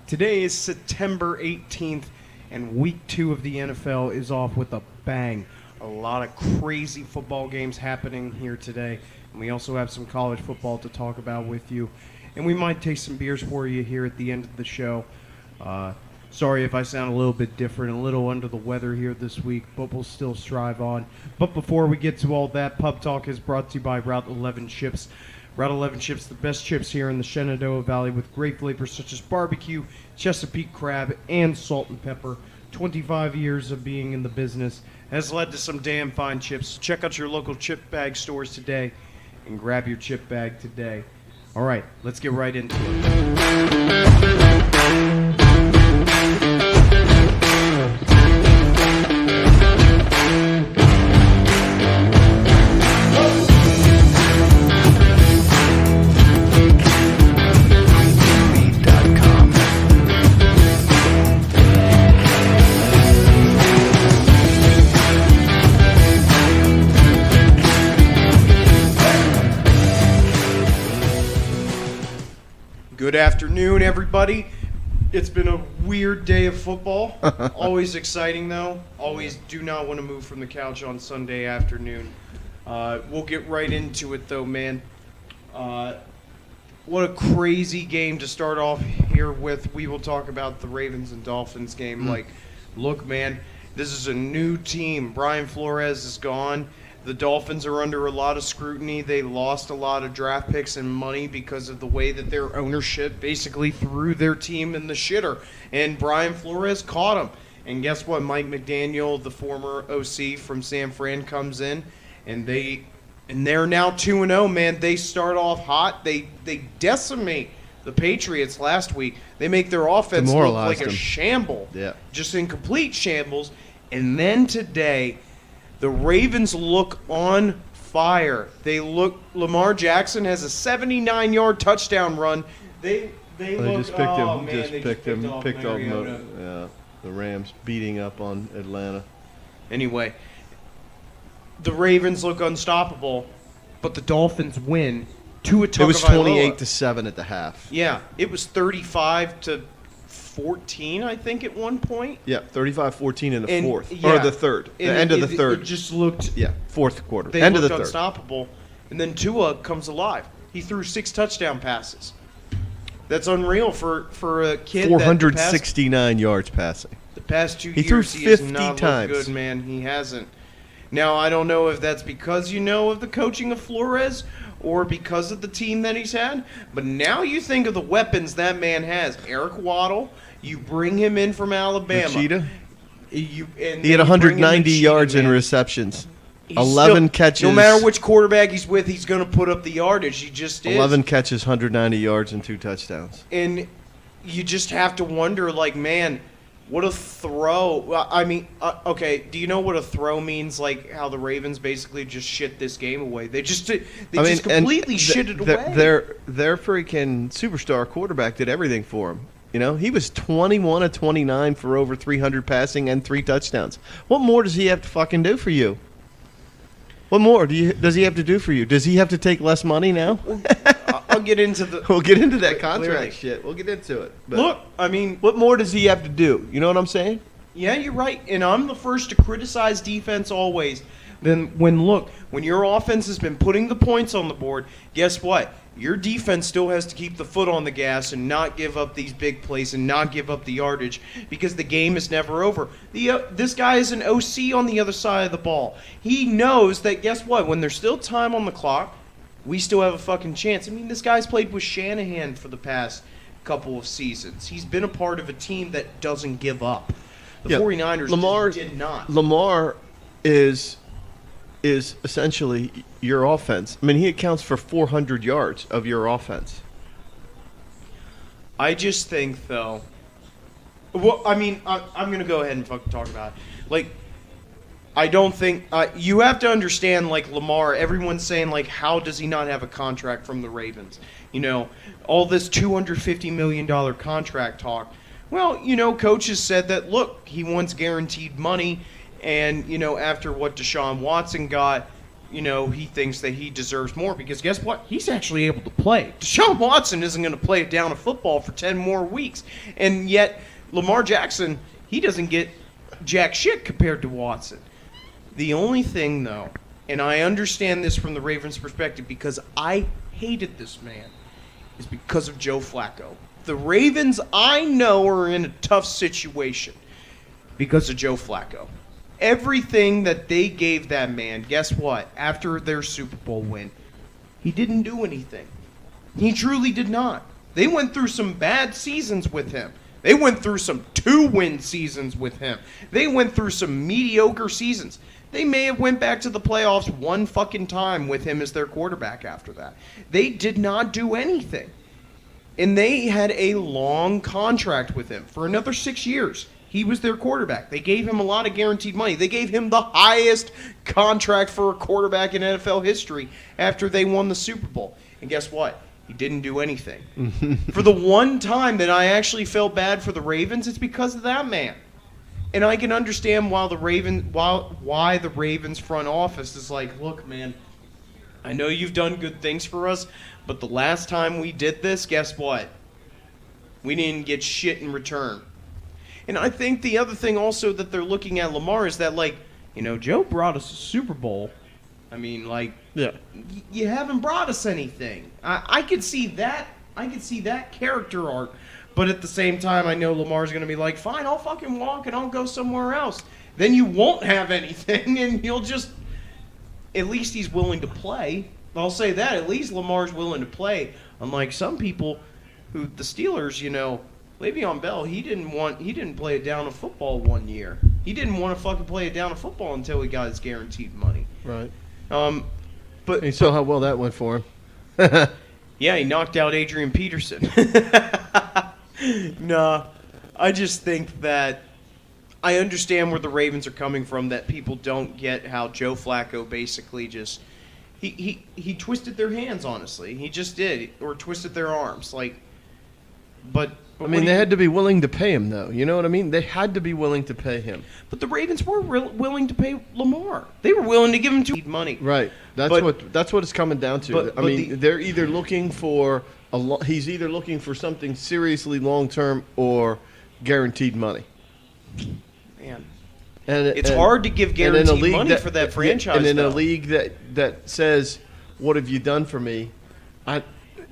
Today is September 18th, and week 2 of the NFL is off with a bang. A lot of crazy football games happening here today, and we also have some college football to talk about with you. And we might taste some beers for you here at the end of the show. Sorry if I sound a little bit different, a little under the weather here this week, but we'll still strive on. But before we get to all that, Pub Talk is brought to you by Route 11 Chips. Route 11 Chips, the best chips here in the Shenandoah Valley with great flavors such as barbecue, Chesapeake crab, and salt and pepper. 25 years of being in the business has led to some damn fine chips. Check out your local chip bag stores today and grab your chip bag today. All right, let's get right into it. Good afternoon, everybody. It's been a weird day of football. Always exciting, though. Always do not want to move from the couch on Sunday afternoon. We'll get right into it, though, man. What a crazy game to start off here with. We will talk about the Ravens and Dolphins game. Look, man, this is a new team. Brian Flores is gone. The Dolphins are under a lot of scrutiny. They lost a lot of draft picks and money because of the way that their ownership basically threw their team in the shitter. And Brian Flores caught him. And guess what? Mike McDaniel, the former OC from San Fran, comes in, and they're now 2-0, man. They start off hot. They decimate the Patriots last week. They make their offense look like a shamble. Yeah. Just in complete shambles. And then today, the Ravens look on fire. Lamar Jackson has a 79-yard touchdown run. They just picked him. Picked him up. Yeah, the Rams beating up on Atlanta. Anyway, the Ravens look unstoppable, but the Dolphins win. It was 28-7 at the half. Yeah, it was 35-14, I think, at one point. Yeah, 35-14 in the fourth. Or the third. The end of the third. It just looked... Yeah, fourth quarter. End of the third. Unstoppable. And then Tua comes alive. He threw 6 touchdown passes. That's unreal for a kid 469 yards passing. The past 2 years, he threw 50 has not times. Looked good, man. He hasn't. Now, I don't know if that's because of the coaching of Flores or because of the team that he's had. But now you think of the weapons that man has. Eric Waddle, you bring him in from Alabama. Cheetah. He had 190 yards in receptions. 11 catches. No matter which quarterback he's with, he's going to put up the yardage. He just is. 11 catches, 190 yards, and 2 touchdowns. And you just have to wonder, man, what a throw. I mean, okay, do you know what a throw means? Like how the Ravens basically just shit this game away. They just completely shit it away. Their freaking superstar quarterback did everything for him. You know, he was 21 of 29 for over 300 passing and 3 touchdowns. What more does he have to fucking do for you? What more does he have to do for you? Does he have to take less money now? I'll get into the... We'll get into that contract shit. We'll get into it. But look, I mean... What more does he have to do? You know what I'm saying? Yeah, you're right. And I'm the first to criticize defense always. Then when your offense has been putting the points on the board, guess what? Your defense still has to keep the foot on the gas and not give up these big plays and not give up the yardage because the game is never over. This guy is an OC on the other side of the ball. He knows that, guess what? When there's still time on the clock, we still have a fucking chance. I mean, this guy's played with Shanahan for the past couple of seasons. He's been a part of a team that doesn't give up. The 49ers did not. Lamar is essentially your offense. I mean, he accounts for 400 yards of your offense. I just think, though... Well, I mean, I'm going to go ahead and fucking talk about it. I don't think... you have to understand, Lamar, everyone's saying, how does he not have a contract from the Ravens? You know, all this $250 million contract talk. Well, coaches said that, look, he wants guaranteed money. And, after what Deshaun Watson got, he thinks that he deserves more because guess what? He's actually able to play. Deshaun Watson isn't going to play a down of football for 10 more weeks. And yet, Lamar Jackson, he doesn't get jack shit compared to Watson. The only thing, though, and I understand this from the Ravens' perspective because I hated this man, is because of Joe Flacco. The Ravens, I know, are in a tough situation because of Joe Flacco. Everything that they gave that man, guess what? After their Super Bowl win, he didn't do anything. He truly did not. They went through some bad seasons with him. They went through some 2-win seasons with him. They went through some mediocre seasons. They may have went back to the playoffs one fucking time with him as their quarterback after that. They did not do anything. And they had a long contract with him for another 6 years. He was their quarterback. They gave him a lot of guaranteed money. They gave him the highest contract for a quarterback in NFL history after they won the Super Bowl. And guess what? He didn't do anything. For the one time that I actually felt bad for the Ravens, it's because of that man. And I can understand why the Ravens front office is like, look, man, I know you've done good things for us, but the last time we did this, guess what? We didn't get shit in return. And I think the other thing also that they're looking at Lamar is that, like, Joe brought us a Super Bowl. I mean, like, yeah, you haven't brought us anything. I could see that. I could see that character arc. But at the same time, I know Lamar's going to be like, fine, I'll fucking walk and I'll go somewhere else. Then you won't have anything, and you'll just... At least he's willing to play. I'll say that. At least Lamar's willing to play. Unlike some people who, the Steelers, Le'Veon Bell, he didn't play a down of football 1 year. He didn't want to fucking play a down of football until he got his guaranteed money. Right. But you saw how well that went for him. Yeah, he knocked out Adrian Peterson. Nah, I just think that I understand where the Ravens are coming from, that people don't get how Joe Flacco basically just he twisted their hands, honestly. He just did, or twisted their arms. But I mean, they had to be willing to pay him, though. You know what I mean? They had to be willing to pay him. But the Ravens were willing to pay Lamar. They were willing to give him money. Right. That's what it's coming down to. I mean, they're either looking for he's either looking for something seriously long term or guaranteed money. Man, it's hard to give guaranteed money for that franchise. And in a league that says, "What have you done for me?"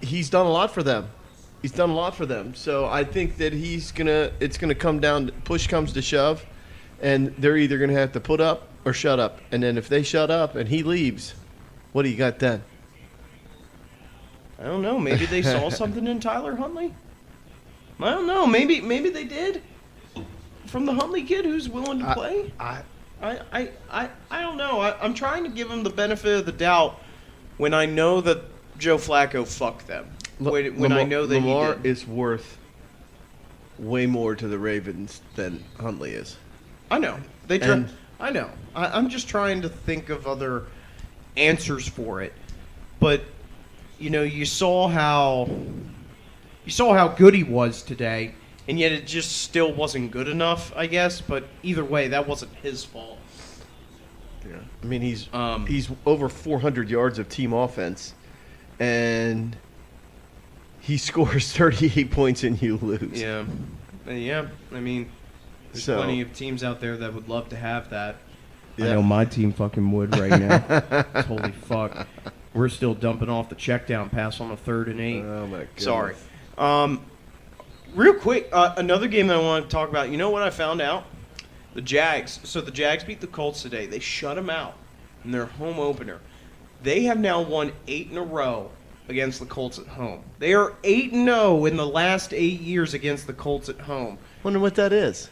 He's done a lot for them. He's done a lot for them. So I think that it's gonna come down, push comes to shove, and they're either gonna have to put up or shut up. And then if they shut up and he leaves, what do you got then? I don't know. Maybe they saw something in Tyler Huntley. I don't know. Maybe they did. From the Huntley kid who's willing to play. I don't know. I'm trying to give him the benefit of the doubt when I know that Joe Flacco fucked them. When I know that Lamar is worth way more to the Ravens than Huntley is. I know. I know. I'm just trying to think of other answers for it. But you saw how good he was today, and yet it just still wasn't good enough, I guess. But either way, that wasn't his fault. Yeah. I mean, he's over 400 yards of team offense, and he scores 38 points and you lose. Yeah. I mean, there's plenty of teams out there that would love to have that. Yeah. I know my team fucking would right now. Holy fuck. We're still dumping off the check down pass on a 3rd and 8. Oh, my goodness. Sorry. Real quick, another game that I want to talk about. You know what I found out? The Jags. So the Jags beat the Colts today. They shut them out in their home opener. They have now won 8 in a row against the Colts at home. They are 8-0 in the last 8 years against the Colts at home. Wonder what that is.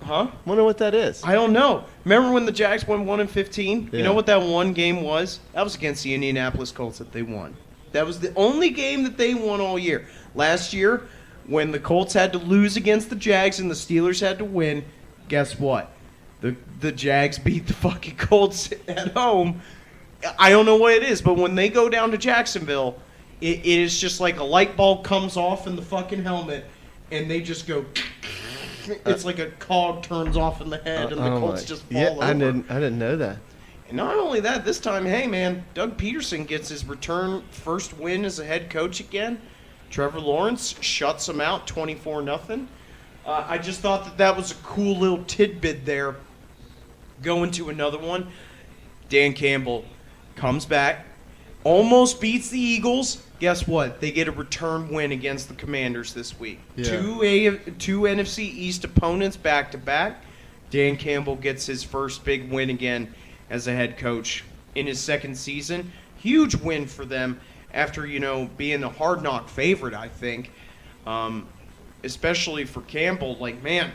Huh? Wonder what that is. I don't know. Remember when the Jags won 1-15? Yeah. You know what that one game was? That was against the Indianapolis Colts that they won. That was the only game that they won all year. Last year, when the Colts had to lose against the Jags and the Steelers had to win, guess what? The Jags beat the fucking Colts at home. I don't know what it is, but when they go down to Jacksonville, it is just like a light bulb comes off in the fucking helmet, and they just go... It's like a cog turns off in the head, and the Colts just fall over. I didn't know that. And not only that, this time, hey man, Doug Peterson gets his return first win as a head coach again. Trevor Lawrence shuts him out 24-0. I just thought that was a cool little tidbit there. Going to another one, Dan Campbell comes back, almost beats the Eagles. Guess what? They get a return win against the Commanders this week. Yeah. Two NFC East opponents back to back. Dan Campbell gets his first big win again as a head coach in his second season. Huge win for them after, being a hard knock favorite, I think. Especially for Campbell. Like, man,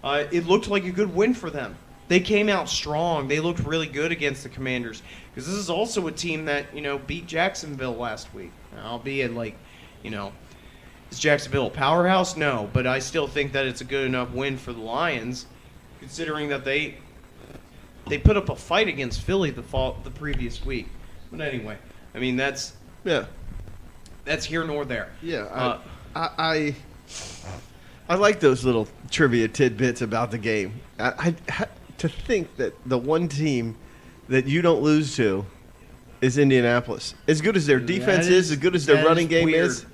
it looked like a good win for them. They came out strong. They looked really good against the Commanders. Because this is also a team that, beat Jacksonville last week. Albeit, is Jacksonville a powerhouse? No. But I still think that it's a good enough win for the Lions, considering that they put up a fight against Philly the previous week. But anyway, I mean, that's here nor there. Yeah, I like those little trivia tidbits about the game. To think that the one team that you don't lose to is Indianapolis. As good as their defense is, as good as their running game is,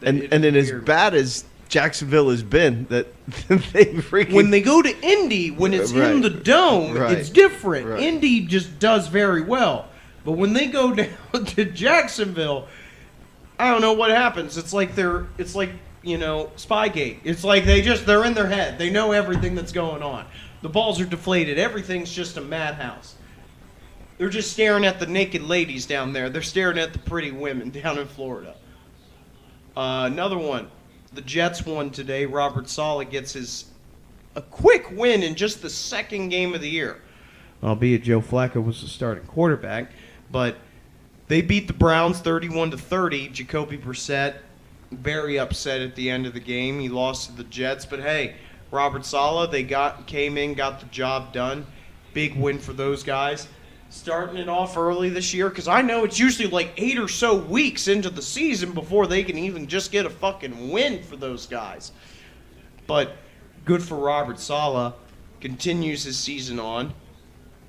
and then as bad as Jacksonville has been, that they freaking... When they go to Indy, when it's in the dome, it's different. Right. Indy just does very well. But when they go down to Jacksonville, I don't know what happens. It's like Spygate. It's like they're in their head. They know everything that's going on. The balls are deflated. Everything's just a madhouse. They're just staring at the naked ladies down there. They're staring at the pretty women down in Florida. Another one. The Jets won today. Robert Saleh gets a quick win in just the second game of the year. Albeit Joe Flacco was the starting quarterback. But they beat the Browns 31-30. Jacoby Brissett, very upset at the end of the game. He lost to the Jets. But hey, Robert Saleh, they came in, got the job done. Big win for those guys. Starting it off early this year, because I know it's usually like 8 or so weeks into the season before they can even just get a fucking win for those guys. But good for Robert Saleh. Continues his season on.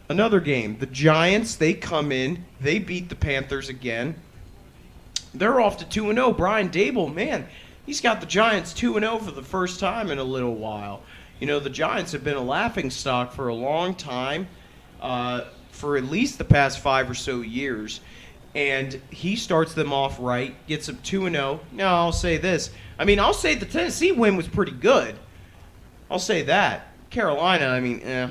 Another game. The Giants, they come in. They beat the Panthers again. They're off to 2-0. Brian Dable, man, he's got the Giants 2-0 for the first time in a little while. The Giants have been a laughingstock for a long time. For at least the past 5 or so years. And he starts them off right, gets them 2-0. Now, I'll say this. I'll say the Tennessee win was pretty good. I'll say that. Carolina,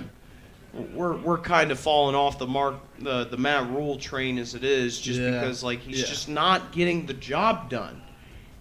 we're kind of falling off the mark, the Matt Rule train as it is, just because he's just not getting the job done.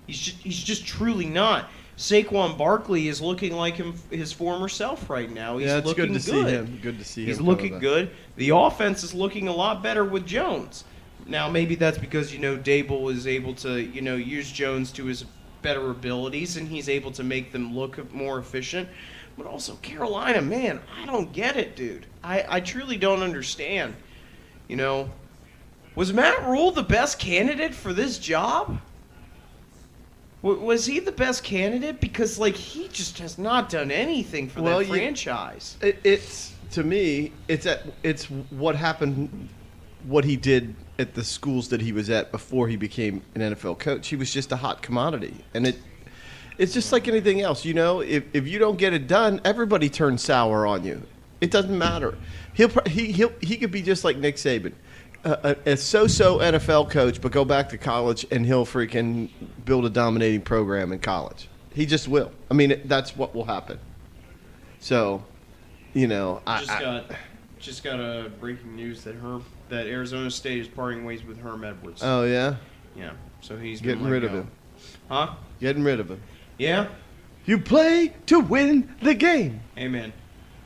He's just truly not. Saquon Barkley is looking like his former self right now. He's it's looking good to see him. Good to see him. He's looking good. The offense is looking a lot better with Jones. Now, maybe that's because, Dable is able to, use Jones to his better abilities, and he's able to make them look more efficient. But also, Carolina, man, I don't get it, dude. I truly don't understand. Was Matt Rule the best candidate for this job? Was he the best candidate? Because, he just has not done anything for that franchise. It's to me, it's what happened, what he did at the schools that he was at before he became an NFL coach. He was just a hot commodity, and it's just like anything else. If you don't get it done, everybody turns sour on you. It doesn't matter. He could be just like Nick Saban. A so-so NFL coach, but go back to college and he'll freaking build a dominating program in college. He just will. That's what will happen. So, just got a breaking news that Arizona State is parting ways with Herm Edwards. Oh yeah. Yeah. So he's getting rid of him. Huh? Getting rid of him. Yeah. You play to win the game. Amen.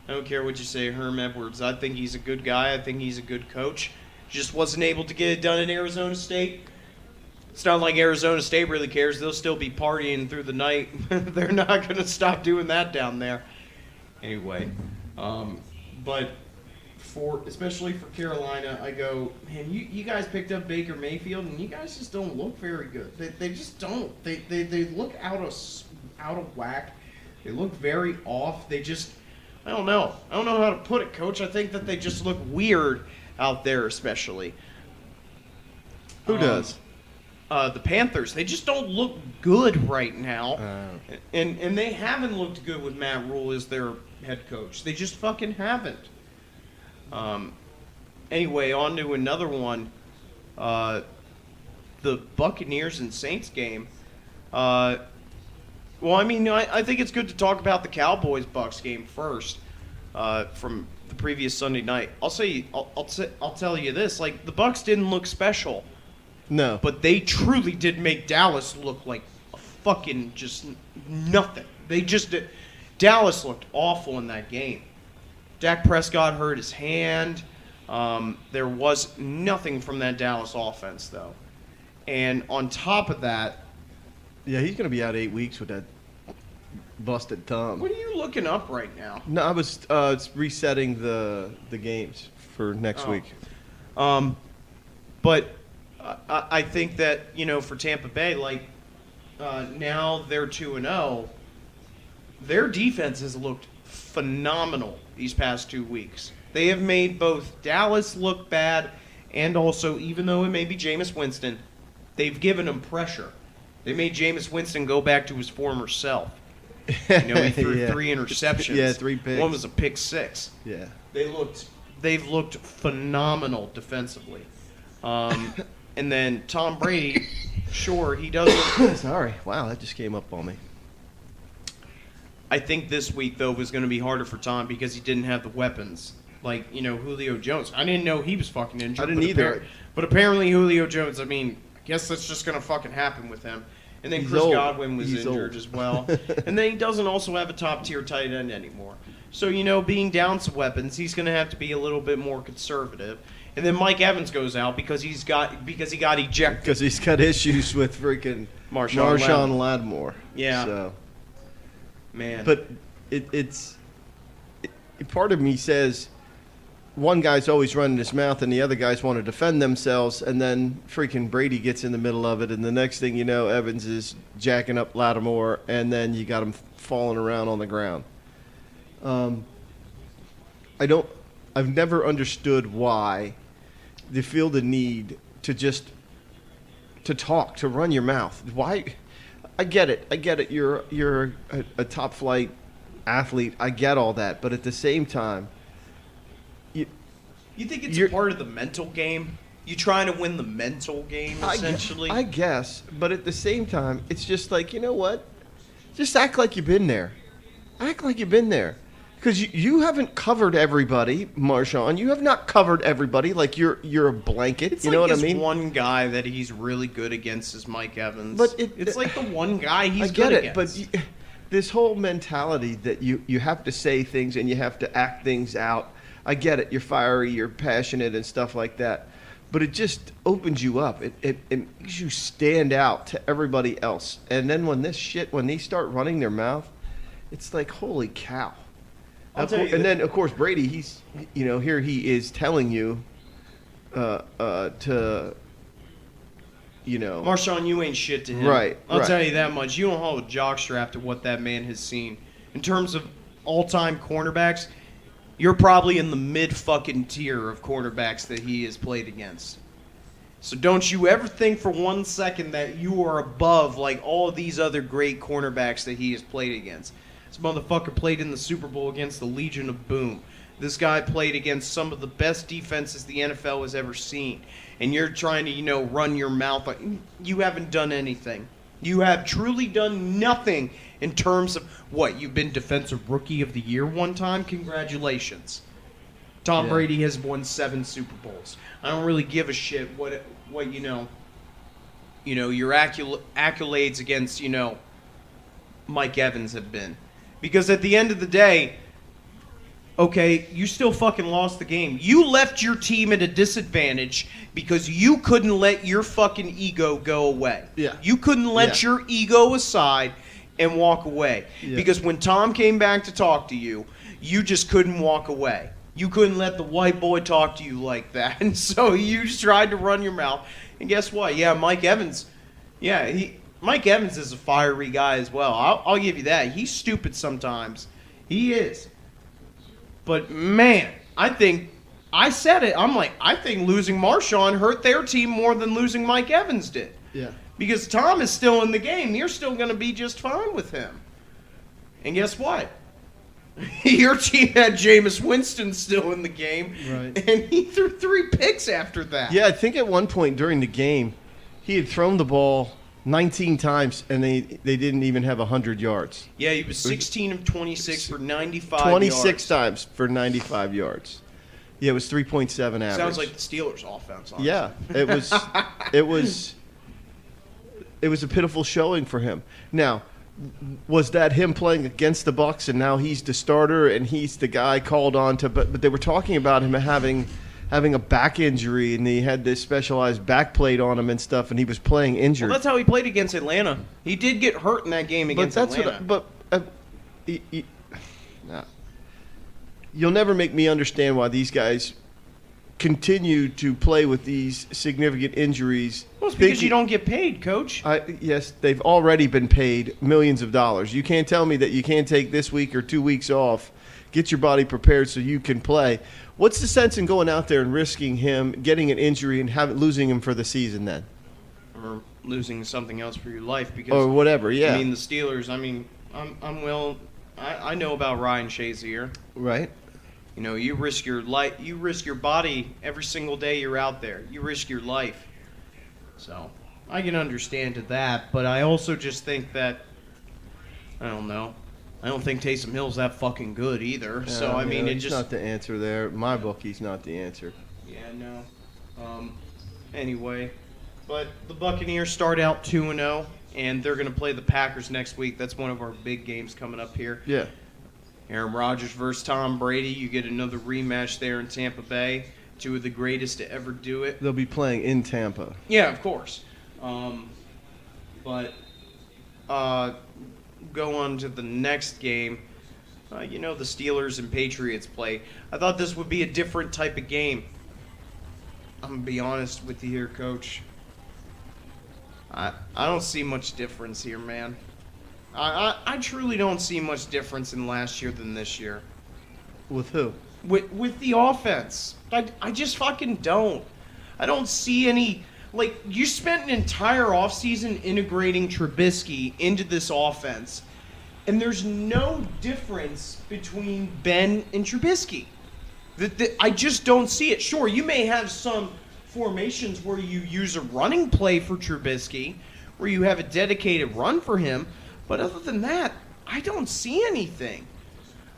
I don't care what you say, Herm Edwards. I think he's a good guy. I think he's a good coach. Just wasn't able to get it done in Arizona State. It's not like Arizona State really cares. They'll still be partying through the night. They're not going to stop doing that down there. Anyway, but especially for Carolina, I go, man, you guys picked up Baker Mayfield, and you guys just don't look very good. They just don't. They look out of whack. They look very off. I don't know. I don't know how to put it, Coach. I think that they just look weird. out there especially. Who does? The Panthers. They just don't look good right now. And they haven't looked good with Matt Rule as their head coach. They just fucking haven't. Anyway, on to another one. The Buccaneers and Saints game. I think it's good to talk about the Cowboys-Bucks game first from the previous Sunday night. I'll tell you this: like the Bucks didn't look special. No. But they truly did make Dallas look like a fucking just nothing. Dallas looked awful in that game. Dak Prescott hurt his hand. There was nothing from that Dallas offense, though. And on top of that... Yeah, he's going to be out 8 weeks with that busted thumb. What are you looking up right now? No, I was resetting the games for next week. But... I think that, for Tampa Bay, now they're 2-0. Their defense has looked phenomenal these past 2 weeks. They have made both Dallas look bad and also, even though it may be Jameis Winston, they've given him pressure. They made Jameis Winston go back to his former self. He threw 3 interceptions. Yeah, 3 picks. One was a pick 6. Yeah. They've looked phenomenal defensively. And then Tom Brady, sure, he doesn't. Sorry. Wow, that just came up on me. I think this week, though, was going to be harder for Tom because he didn't have the weapons. Like, Julio Jones. I didn't know he was fucking injured. I didn't either. But apparently Julio Jones, I guess that's just going to fucking happen with him. And then Chris Godwin was injured as well. And then he doesn't also have a top-tier tight end anymore. So, being down some weapons, he's going to have to be a little bit more conservative. And then Mike Evans goes out because he got ejected. Because he's got issues with freaking Marshawn Lattimore. Yeah. So. Man. But it's part of me says one guy's always running his mouth and the other guys want to defend themselves, and then freaking Brady gets in the middle of it, and the next thing you know, Evans is jacking up Lattimore, and then you got him falling around on the ground. I've never understood why they feel the need to talk, to run your mouth. Why? I get it. You're a top flight athlete. I get all that, but at the same time, you think it's a part of the mental game? You trying to win the mental game, essentially? I guess, but at the same time, it's just like, you know what? Just act like you've been there. Act like you've been there. Because you haven't covered everybody, Marshawn. You have not covered everybody like you're a blanket. It's you know like what I mean? One guy that he's really good against is Mike Evans. But it's like the one guy he's I get good it, against. but this whole mentality that you have to say things and you have to act things out. I get it. You're fiery, you're passionate, and stuff like that. But it just opens you up. It makes you stand out to everybody else. And then when they start running their mouth, it's like, holy cow. And then, of course, Brady, he's, here he is telling you to, Marshawn, you ain't shit to him. Right. I'll tell you that much. You don't hold a jockstrap to what that man has seen. In terms of all-time cornerbacks, you're probably in the mid-fucking tier of cornerbacks that he has played against. So don't you ever think for 1 second that you are above, like, all of these other great cornerbacks that he has played against. This motherfucker played in the Super Bowl against the Legion of Boom. This guy played against some of the best defenses the NFL has ever seen. And you're trying to, run your mouth. You haven't done anything. You have truly done nothing in terms of what? You've been Defensive Rookie of the Year one time? Congratulations. Tom Brady has won 7 Super Bowls. I don't really give a shit what your accolades against, Mike Evans have been. Because at the end of the day, okay, you still fucking lost the game. You left your team at a disadvantage because you couldn't let your fucking ego go away. Yeah. You couldn't let your ego aside and walk away. Yeah. Because when Tom came back to talk to you, you just couldn't walk away. You couldn't let the white boy talk to you like that. And so you just tried to run your mouth. And guess what? Yeah, Mike Evans is a fiery guy as well. I'll give you that. He's stupid sometimes. He is. But, man, I think I said it. I'm like, I think losing Marshawn hurt their team more than losing Mike Evans did. Yeah. Because Tom is still in the game. You're still going to be just fine with him. And guess what? Your team had Jameis Winston still in the game. Right. And he threw 3 picks after that. Yeah, I think at one point during the game, he had thrown the ball 19 times, and they didn't even have 100 yards. Yeah, he was 16 of 26 for 95 26 yards. times for 95 yards. Yeah, it was 3.7 average. Sounds like the Steelers' offense. Honestly. Yeah, it was a pitiful showing for him. Now, was that him playing against the Bucs, and now he's the starter and he's the guy called on to? But they were talking about him having a back injury, and he had this specialized back plate on him and stuff, and he was playing injured. Well, that's how he played against Atlanta. He did get hurt in that game against Atlanta. Nah. You'll never make me understand why these guys continue to play with these significant injuries. Well, it's because you don't get paid, Coach. Yes, they've already been paid millions of dollars. You can't tell me that you can't take this week or 2 weeks off, get your body prepared so you can play. What's the sense in going out there and risking him getting an injury and losing him for the season then? Or losing something else for your life. Because, or whatever, yeah. I mean, the Steelers, I know about Ryan Shazier. Right. You know, you risk your life, you risk your body every single day you're out there. You risk your life. So, I can understand to that, but I also just think that, I don't know. I don't think Taysom Hill's that fucking good either. Yeah, So, I mean, it he's just... not the answer there. My book, he's not the answer. Yeah, no. Anyway, but the Buccaneers start out 2-0, and they're going to play the Packers next week. That's one of our big games coming up here. Yeah. Aaron Rodgers versus Tom Brady. You get another rematch there in Tampa Bay. 2 of the greatest to ever do it. They'll be playing in Tampa. Yeah, of course. But go on to the next game. The Steelers and Patriots play. I thought this would be a different type of game. I'm going to be honest with you here, Coach. I don't see much difference here, man. I truly don't see much difference in last year than this year. With who? With the offense. I just fucking don't. I don't see any... Like, you spent an entire offseason integrating Trubisky into this offense, and there's no difference between Ben and Trubisky. I just don't see it. Sure, you may have some formations where you use a running play for Trubisky, where you have a dedicated run for him, but other than that, I don't see anything.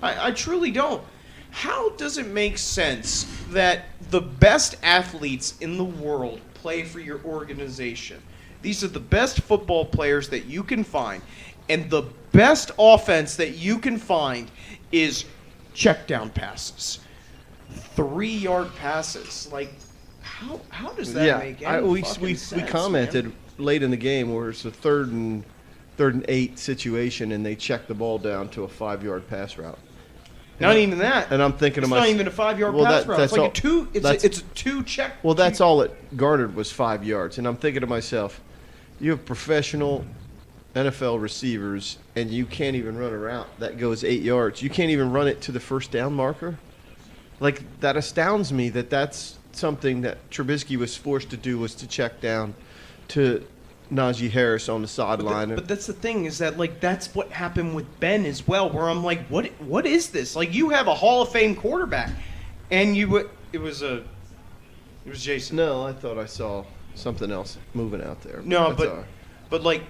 I truly don't. How does it make sense that the best athletes in the world play for your organization? These are the best football players that you can find. And the best offense that you can find is check down passes. 3-yard passes. Like, how does that make any fucking sense? We commented man? Late in the game where it's a third and 8 situation, and they check the ball down to a 5-yard pass route. Not even that. And I'm thinking it's to myself, not even a 5-yard pass route. It's like it's a 2 check. Well, that's all it garnered was 5 yards. And I'm thinking to myself, you have professional NFL receivers, and you can't even run a route that goes 8 yards. You can't even run it to the first down marker. Like, that astounds me that that's something that Trubisky was forced to do, was to check down to Najee Harris on the sideline. But that's the thing, is that, like, that's what happened with Ben as well, where I'm like, what is this? Like, you have a Hall of Fame quarterback, and it was Jason. No, I thought I saw something else moving out there. No, but like,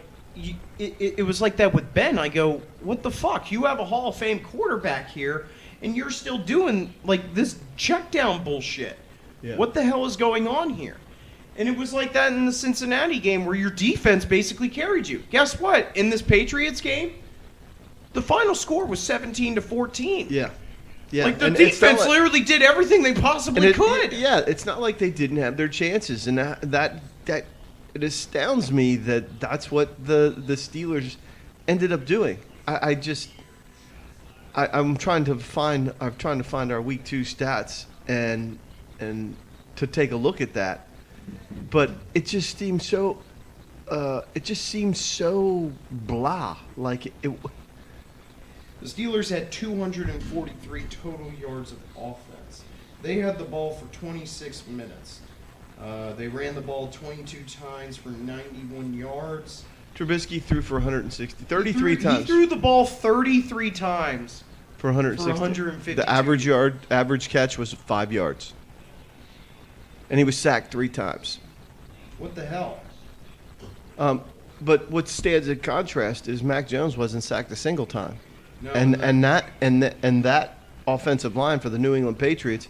it was like that with Ben. I go, what the fuck? You have a Hall of Fame quarterback here, and you're still doing, like, this check down bullshit. Yeah. What the hell is going on here? And it was like that in the Cincinnati game where your defense basically carried you. Guess what? In this Patriots game, the final score was 17-14. Yeah. Yeah. Like, the defense literally did everything they possibly could. It's not like they didn't have their chances. And that it astounds me that that's what the Steelers ended up doing. I'm trying to find our week 2 stats and to take a look at that. But it just seems so. Blah. Like it. The Steelers had 243 total yards of offense. They had the ball for 26 minutes. They ran the ball 22 times for 91 yards. Trubisky threw for 160, 33 times. He threw the ball 33 times for 160. For 152. The average catch was 5 yards. And he was sacked 3 times. What the hell? But what stands in contrast is Mac Jones wasn't sacked a single time. No, And that offensive line for the New England Patriots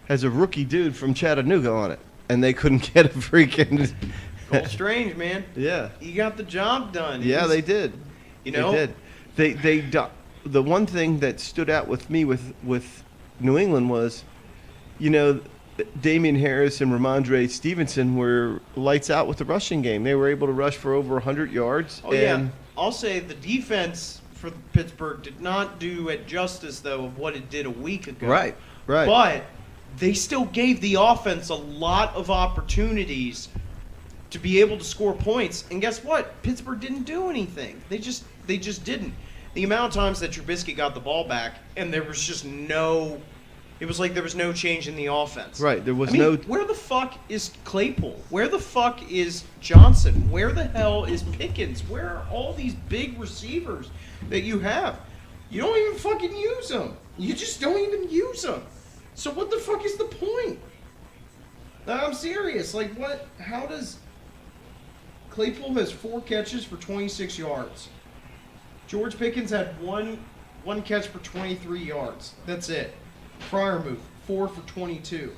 has a rookie dude from Chattanooga on it, and they couldn't get a freaking. Cole Strange, man. Yeah. He got the job done. Yeah, they did. You know, they did. The one thing that stood out with me with New England was, Damian Harris and Ramondre Stevenson were lights out with the rushing game. They were able to rush for over 100 yards. Oh, yeah. I'll say the defense for Pittsburgh did not do it justice, though, of what it did a week ago. Right. But they still gave the offense a lot of opportunities to be able to score points. And guess what? Pittsburgh didn't do anything. They just didn't. The amount of times that Trubisky got the ball back and there was just no – it was like there was no change in the offense. Right. There was where the fuck is Claypool? Where the fuck is Johnson? Where the hell is Pickens? Where are all these big receivers that you have? You don't even fucking use them. You just don't even use them. So what the fuck is the point? I'm serious. Like, what? How does Claypool has 4 catches for 26 yards. George Pickens had one catch for 23 yards. That's it. Freiermuth, 4 for 22.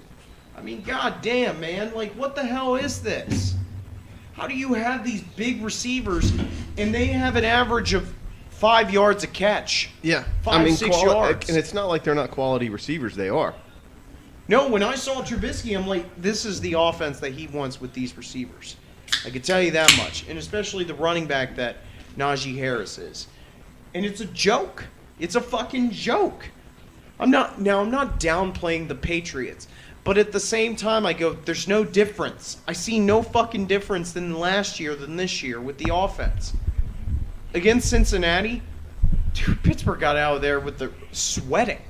I mean, goddamn, man. Like, what the hell is this? How do you have these big receivers and they have an average of 5 yards a catch? Yeah. 6 yards. And it's not like they're not quality receivers. They are. No, when I saw Trubisky, I'm like, this is the offense that he wants with these receivers. I can tell you that much. And especially the running back that Najee Harris is. And it's a joke. It's a fucking joke. I'm not downplaying the Patriots. But at the same time, I go, there's no difference. I see no fucking difference than last year than this year with the offense. Against Cincinnati, dude, Pittsburgh got out of there with the sweating.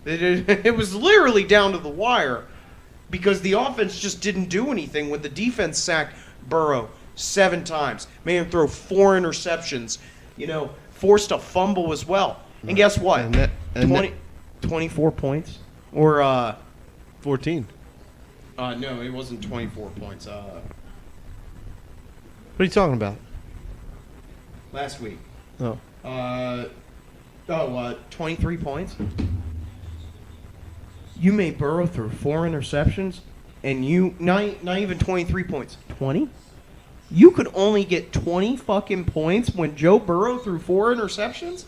It was literally down to the wire because the offense just didn't do anything when the defense sacked Burrow 7 times. Made him throw 4 interceptions. Forced a fumble as well. And guess what? 24 points? Or 14. No, it wasn't 24 points. What are you talking about? Last week. 23 points? You made Burrow throw 4 interceptions, and you not even 23 points. 20? You could only get 20 fucking points when Joe Burrow threw 4 interceptions?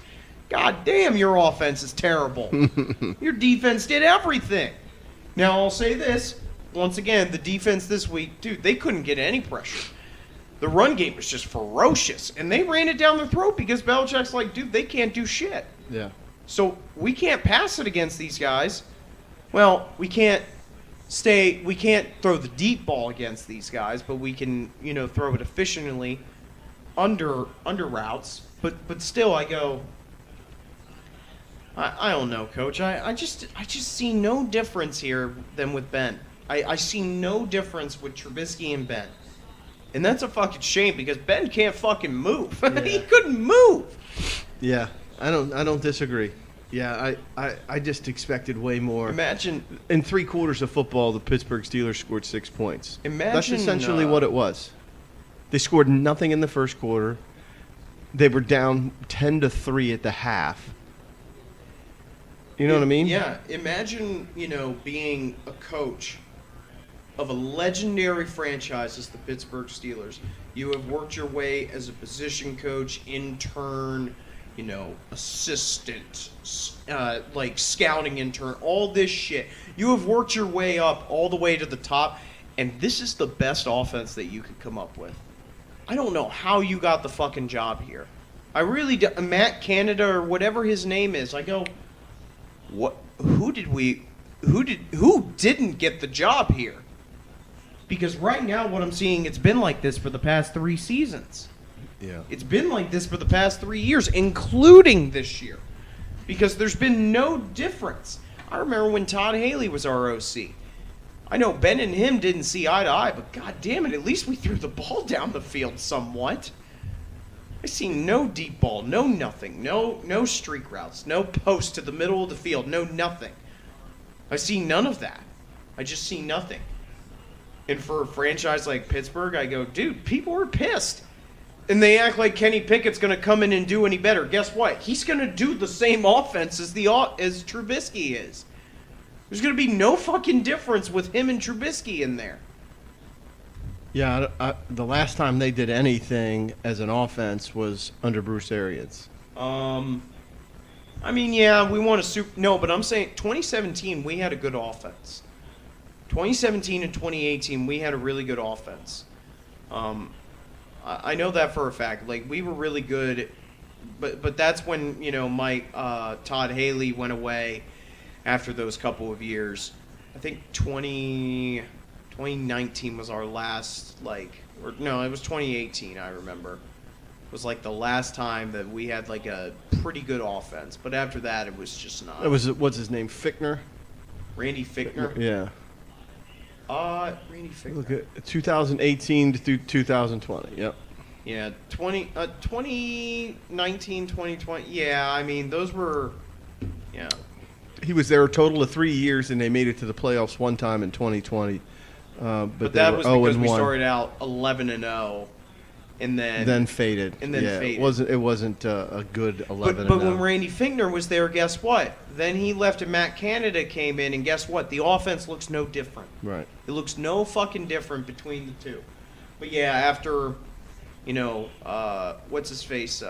God damn, your offense is terrible. Your defense did everything. Now, I'll say this. Once again, the defense this week, dude, they couldn't get any pressure. The run game was just ferocious, and they ran it down their throat because Belichick's like, dude, they can't do shit. Yeah. So we can't pass it against these guys. Well, we can't throw the deep ball against these guys, but we can, throw it efficiently under routes. But still, I go, I don't know, Coach. I just see no difference here than with Ben. I see no difference with Trubisky and Ben. And that's a fucking shame because Ben can't fucking move. Yeah. He couldn't move. Yeah, I don't disagree. Yeah, I just expected way more. Imagine in 3 quarters of football, the Pittsburgh Steelers scored 6 points. That's essentially what it was. They scored nothing in the first quarter. They were down 10-3 at the half. You know what I mean? Yeah. Imagine, being a coach of a legendary franchise as the Pittsburgh Steelers. You have worked your way as a position coach, intern, assistant, scouting intern, all this shit. You have worked your way up all the way to the top, and this is the best offense that you could come up with. I don't know how you got the fucking job here. I really do. Matt Canada or whatever his name is. I go, what? Who didn't get the job here? Because right now, what I'm seeing, it's been like this for the past 3 seasons. Yeah. It's been like this for the past 3 years, including this year. Because there's been no difference. I remember when Todd Haley was our OC. I know Ben and him didn't see eye to eye, but god damn it, at least we threw the ball down the field somewhat. I see no deep ball, no nothing, no streak routes, no post to the middle of the field, no nothing. I see none of that. I just see nothing. And for a franchise like Pittsburgh, I go, dude, people are pissed. And they act like Kenny Pickett's going to come in and do any better. Guess what? He's going to do the same offense as Trubisky is. There's going to be no fucking difference with him and Trubisky in there. Yeah, the last time they did anything as an offense was under Bruce Arians. I mean, yeah, we won a Super... No, but I'm saying 2017, we had a good offense. 2017 and 2018, we had a really good offense. I know that for a fact. Like, we were really good, but that's when, you know, Todd Haley went away after those couple of years. I think 2019 was our last, like... Or, no, it was 2018, I remember. Was like the last time that we had like a pretty good offense, but after that it was just not. It was what's his name, Fichtner? Randy Fichtner. Yeah. Randy Fichtner. Look at 2018 through 2020. Yep. Yeah, 2019, 2020. Yeah, I mean those were. Yeah. He was there a total of 3 years, and they made it to the playoffs one time in 2020. But that was because we started out 11-0. And then faded. And then faded. It wasn't a good 11. But when Randy Fichtner was there, guess what? Then he left and Matt Canada came in, and guess what? The offense looks no different. Right. It looks no fucking different between the two. But yeah, after, you know, what's his face?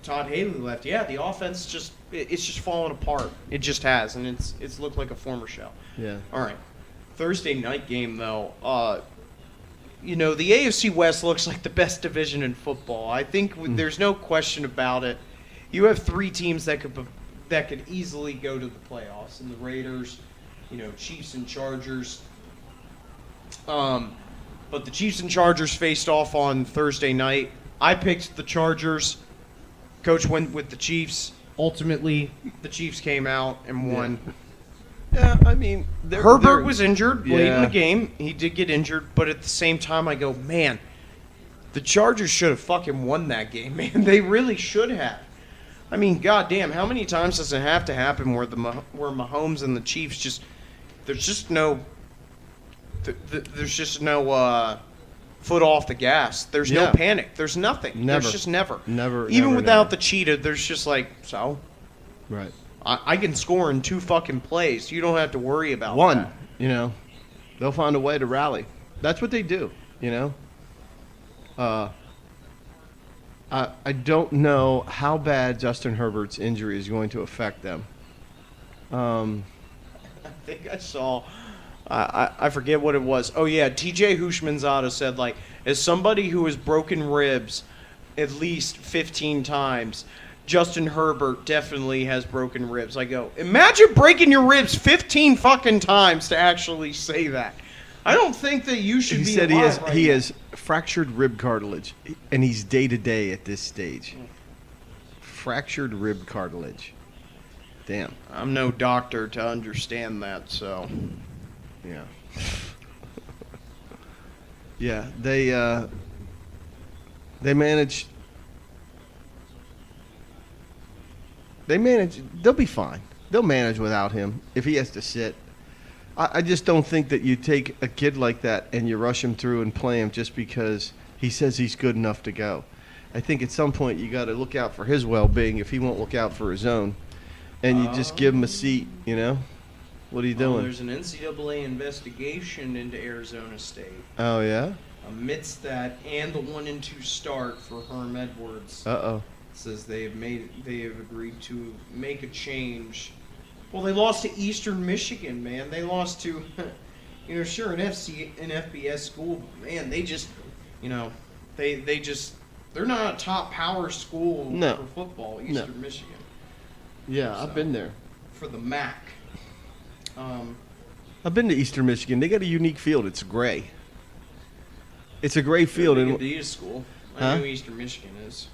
Todd Haley left. Yeah, the offense it's just falling apart. It just has, and it's looked like a former shell. Yeah. All right. Thursday night game though. You know, the AFC West looks like the best division in football. I think there's no question about it. You have three teams that could easily go to the playoffs, and the Raiders, you know, Chiefs and Chargers. But the Chiefs and Chargers faced off on Thursday night. I picked the Chargers. Coach went with the Chiefs. Ultimately, the Chiefs came out and won. Yeah, I mean, Herbert was injured late in Yeah. the game. He did get injured, but at the same time, I go, man, the Chargers should have fucking won that game, man. They really should have. I mean, goddamn, how many times does it have to happen where Mahomes and the Chiefs there's just no foot off the gas. There's no panic. There's nothing. Never. There's just never. Never. Even never, without never. the cheetah, there's just like, so. Right. I can score in 2 fucking plays. You don't have to worry about One, that. you know, they'll find a way to rally. That's what they do, you know. I don't know how bad Justin Herbert's injury is going to affect them. I think I saw. I forget what it was. Oh yeah, T.J. Hushmanzada said, like, as somebody who has broken ribs at least 15 times, Justin Herbert definitely has broken ribs. I go, imagine breaking your ribs 15 fucking times to actually say that. I don't think that you should He be said alive right he now. has fractured rib cartilage, and he's day-to-day at this stage. Fractured rib cartilage. Damn. I'm no doctor to understand that, so. Yeah. Yeah, they manage. They'll be fine. They'll manage without him if he has to sit. I just don't think that you take a kid like that and you rush him through and play him just because he says he's good enough to go. I think at some point you got to look out for his well-being if he won't look out for his own, and you just give him a seat. You know, what are you doing? There's an NCAA investigation into Arizona State. Oh yeah. Amidst that, and the 1-2 start for Herm Edwards. Says they have agreed to make a change. Well, they lost to Eastern Michigan, man. They lost to, you know, sure, an FBS school, but man, they just, you know, they're not a top power school for football, Eastern Michigan. Yeah, So, I've been there. For the MAC. I've been to Eastern Michigan. They got a unique field. It's gray. It's a gray field. Big Adidas school. I know who Eastern Michigan is.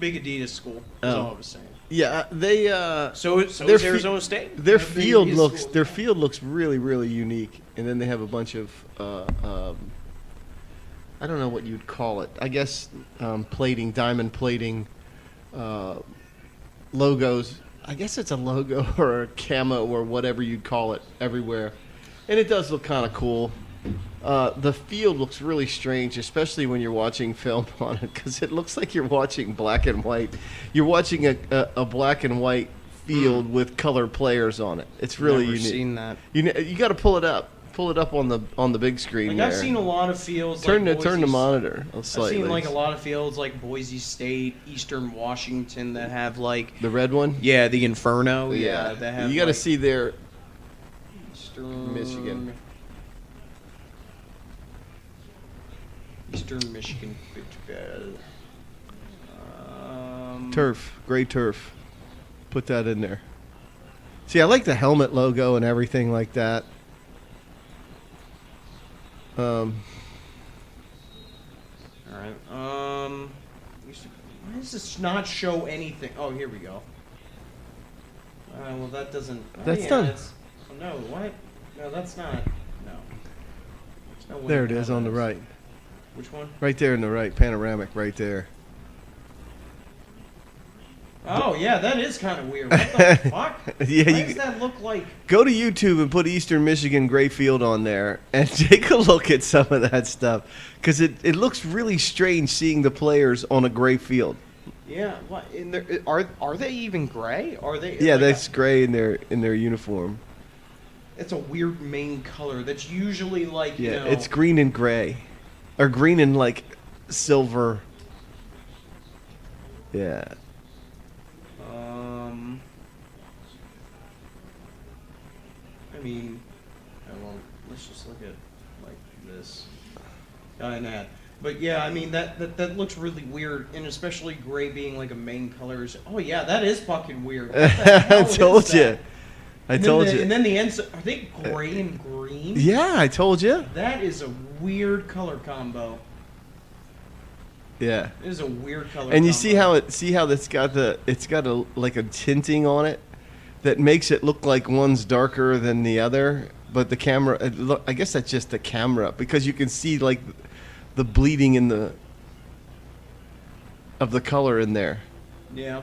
Big Adidas school. That's all I was saying. Yeah, they. So Their is Arizona State. Their They're field big looks school. their field looks really really unique, and then they have a bunch of I don't know what you'd call it. I guess plating, diamond plating, logos. I guess it's a logo or a camo or whatever you'd call it everywhere, and it does look kind of cool. The field looks really strange, especially when you're watching film on it, because it looks like you're watching black and white. You're watching a black and white field with color players on it. It's really Never unique. seen that. You got to pull it up. Pull it up on the big screen. Like there. I've seen a lot of fields. Turn like the monitor I've slightly. seen like a lot of fields like Boise State, Eastern Washington that have like the red one. yeah the Inferno that have You got to like, see their Eastern Michigan. Eastern Michigan turf, gray turf. Put that in there. See, I like the helmet logo and everything like that. All right. Why does this not show anything? Oh, here we go. Well, that doesn't. That's done. Oh, no, what? No, that's not. No. There's no way There it to is know on the this. right. Which one? Right there in the right, panoramic right there. Oh, yeah, that is kind of weird. What the fuck? Yeah, Why you does that look like? go to YouTube and put Eastern Michigan gray field on there and take a look at some of that stuff, because it looks really strange seeing the players on a gray field. Yeah, what? In there, are they even gray? Are they? Yeah, like that's gray in their uniform. it's a weird main color. That's usually like Yeah, you know. it's green and gray, or green and like silver. Yeah. I mean, well, let's just look at like this and that. But yeah, I mean that looks really weird, and especially gray being like a main color. Oh yeah, that is fucking weird. What the hell I is told that? you. I told you. And then the ends are they gray and green? Yeah, I told you. That is a weird color combo. Yeah. It is a weird color. And you combo. see how it's got a like a tinting on it that makes it look like one's darker than the other, but the camera I guess that's just the camera, because you can see like the bleeding of the color in there. Yeah.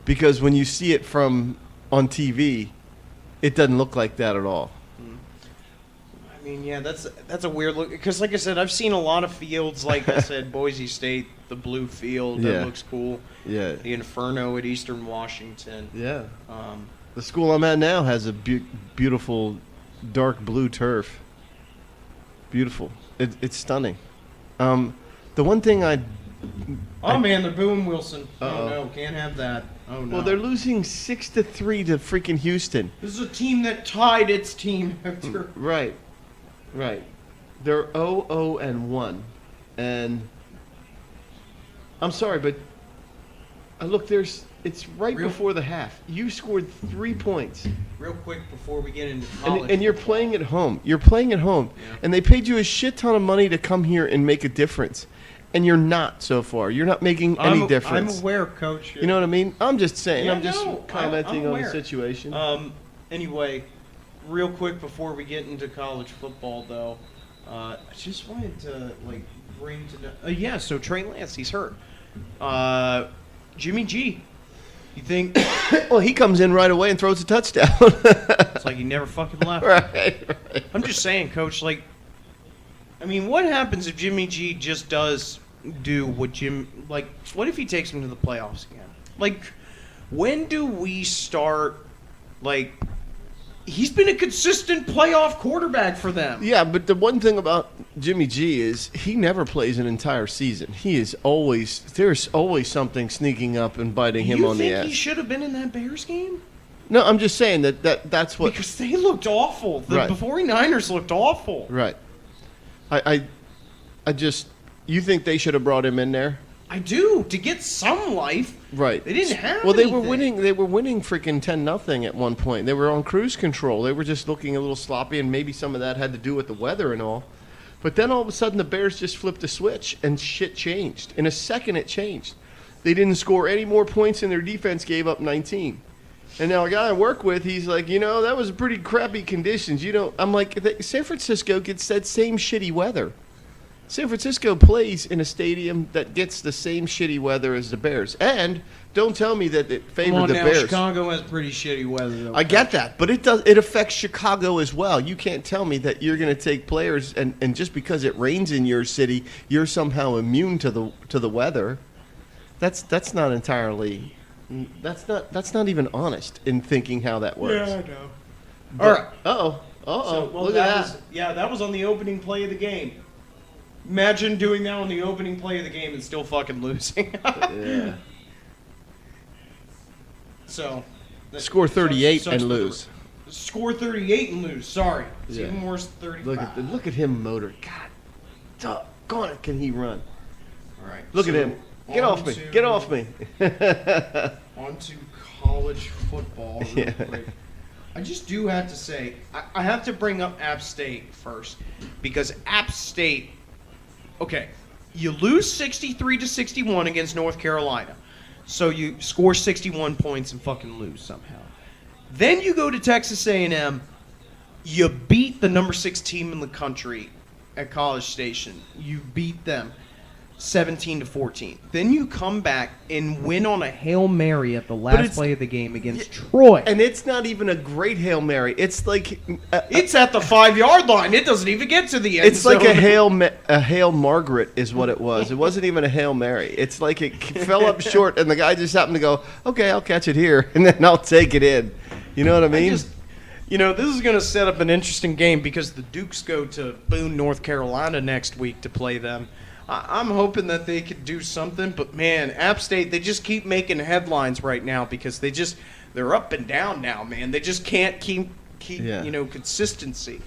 Because when you see it from on TV, it doesn't look like that at all. I mean, yeah, that's a weird look. Because, like I said, I've seen a lot of fields. Like I said, Boise State, the blue field, that Yeah. looks cool. Yeah. The Inferno at Eastern Washington. Yeah. Um, The school I'm at now has a beautiful dark blue turf. Beautiful. It's stunning. The one thing man, they're booing Wilson. Uh-oh. Oh no, can't have that. Oh no. well, they're losing 6-3 to freaking Houston. This is a team that tied its team after. Right. They're 0-1, and I'm sorry, but look, it's right Real- before the half. You scored 3 points, Real quick before we get into college. and you're football. playing at home. You're playing at home, Yeah. and they paid you a shit ton of money to come here and make a difference, and you're not so far. You're not making any difference. I'm aware, Coach. You know what I mean? I'm just saying. Yeah, I'm just no, commenting I'm on the aware. situation. Anyway, real quick before we get into college football, though, I just wanted to bring to yeah. So Trey Lance, he's hurt. Jimmy G, you think well, he comes in right away and throws a touchdown. it's like he never fucking left? right. I'm just saying, Coach. I mean, what happens if Jimmy G just does do what what if he takes him to the playoffs again? When do we start? He's been a consistent playoff quarterback for them. Yeah, but the one thing about Jimmy G is he never plays an entire season. There's always something sneaking up and biting him on the You ass. think he should have been in that Bears game? No, I'm just saying that's what. Because they looked awful. The Right. 49ers looked awful. Right. I just. You think they should have brought him in there? I do, to get some life. Right. They didn't have Well, they were anything. winning. They were winning freaking 10-0 at one point. They were on cruise control. They were just looking a little sloppy, and maybe some of that had to do with the weather and all. But then all of a sudden, the Bears just flipped a switch, and shit changed. In a second, it changed. They didn't score any more points and their defense gave up 19. And now a guy I work with, he's like, that was pretty crappy conditions. I'm like, San Francisco gets that same shitty weather. San Francisco plays in a stadium that gets the same shitty weather as the Bears. And don't tell me that it favored the Bears. Chicago has pretty shitty weather, though. I get that, but it affects Chicago as well. You can't tell me that you're going to take players and just because it rains in your city, you're somehow immune to the weather. That's not entirely. That's not even honest in thinking how that works. Yeah, I know. But, all right. Look at that. That was on the opening play of the game. Imagine doing that on the opening play of the game and still fucking losing. Yeah. So. Score 38 and lose. Score 38 and lose. Sorry. It's Yeah. even worse than 35. Look at him motor. God, doggone it, can he run? All right. Look at him. Get off me. Get off me. On to college football real Yeah. quick. I just do have to say, I have to bring up App State first. Because App State, okay, you lose 63-61 against North Carolina. So you score 61 points and fucking lose somehow. Then you go to Texas A&M. You beat the number 6 team in the country at College Station. You beat them 17-14. Then you come back and win on a Hail Mary at the last play of the game against Troy. And it's not even a great Hail Mary. It's like It's at the 5-yard line. It doesn't even get to the end it's like zone. a Hail Margaret is what it was. It wasn't even a Hail Mary. It's like it fell up short, and the guy just happened to go, okay, I'll catch it here, and then I'll take it in. You know what I mean? this is going to set up an interesting game because the Dukes go to Boone, North Carolina next week to play them. I'm hoping that they could do something, but man, App State, they just keep making headlines right now because they're up and down now, man. They just can't keep consistency.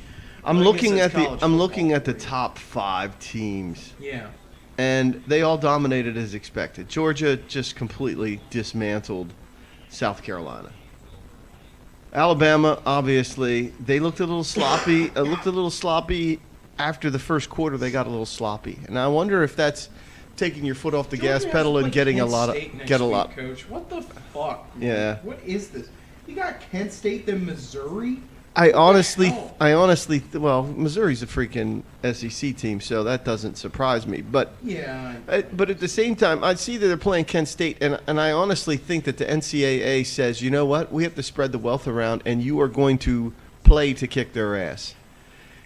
I'm looking at the top 5 teams. Yeah. And they all dominated as expected. Georgia just completely dismantled South Carolina. Alabama, obviously, they looked a little sloppy. After the first quarter, they got a little sloppy, and I wonder if that's taking your foot off the gas pedal and getting a lot. Coach, what the fuck? Man? Yeah. What is this? You got Kent State, then Missouri. Well, Missouri's a freaking SEC team, so that doesn't surprise me. But yeah. But at the same time, I see that they're playing Kent State, and I honestly think that the NCAA says, you know what, we have to spread the wealth around, and you are going to play to kick their ass.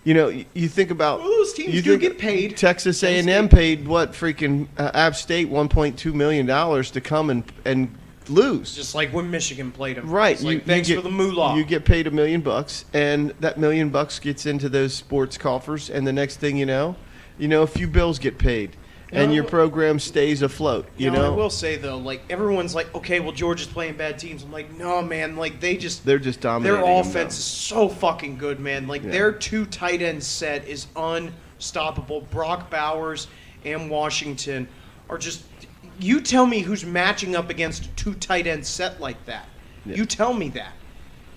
You think about those teams do get paid. Texas A&M paid App State $1.2 million to come and lose. Just like when Michigan played them. Right. Thanks for the moolah. You get paid $1 million, and that $1 million gets into those sports coffers, and the next thing you know, a few bills get paid. And your program stays afloat, you know? I will say, though, everyone's like, okay, well, Georgia's playing bad teams. I'm like, no, man, they're just dominating. Their offense is so fucking good, man. Their 2 tight end set is unstoppable. Brock Bowers and Washington are just – you tell me who's matching up against a 2 tight end set like that. Yeah. You tell me that.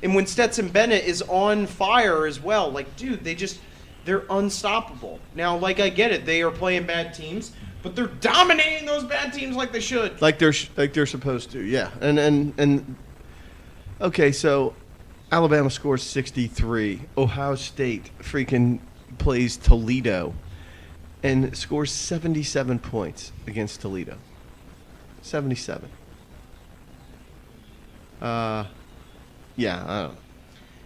And when Stetson Bennett is on fire as well, dude, they're unstoppable. Now, I get it. They are playing bad teams, but they're dominating those bad teams like they should. Like they're supposed to, yeah. And okay, so Alabama scores 63. Ohio State freaking plays Toledo and scores 77 points against Toledo. 77. Yeah, I don't know.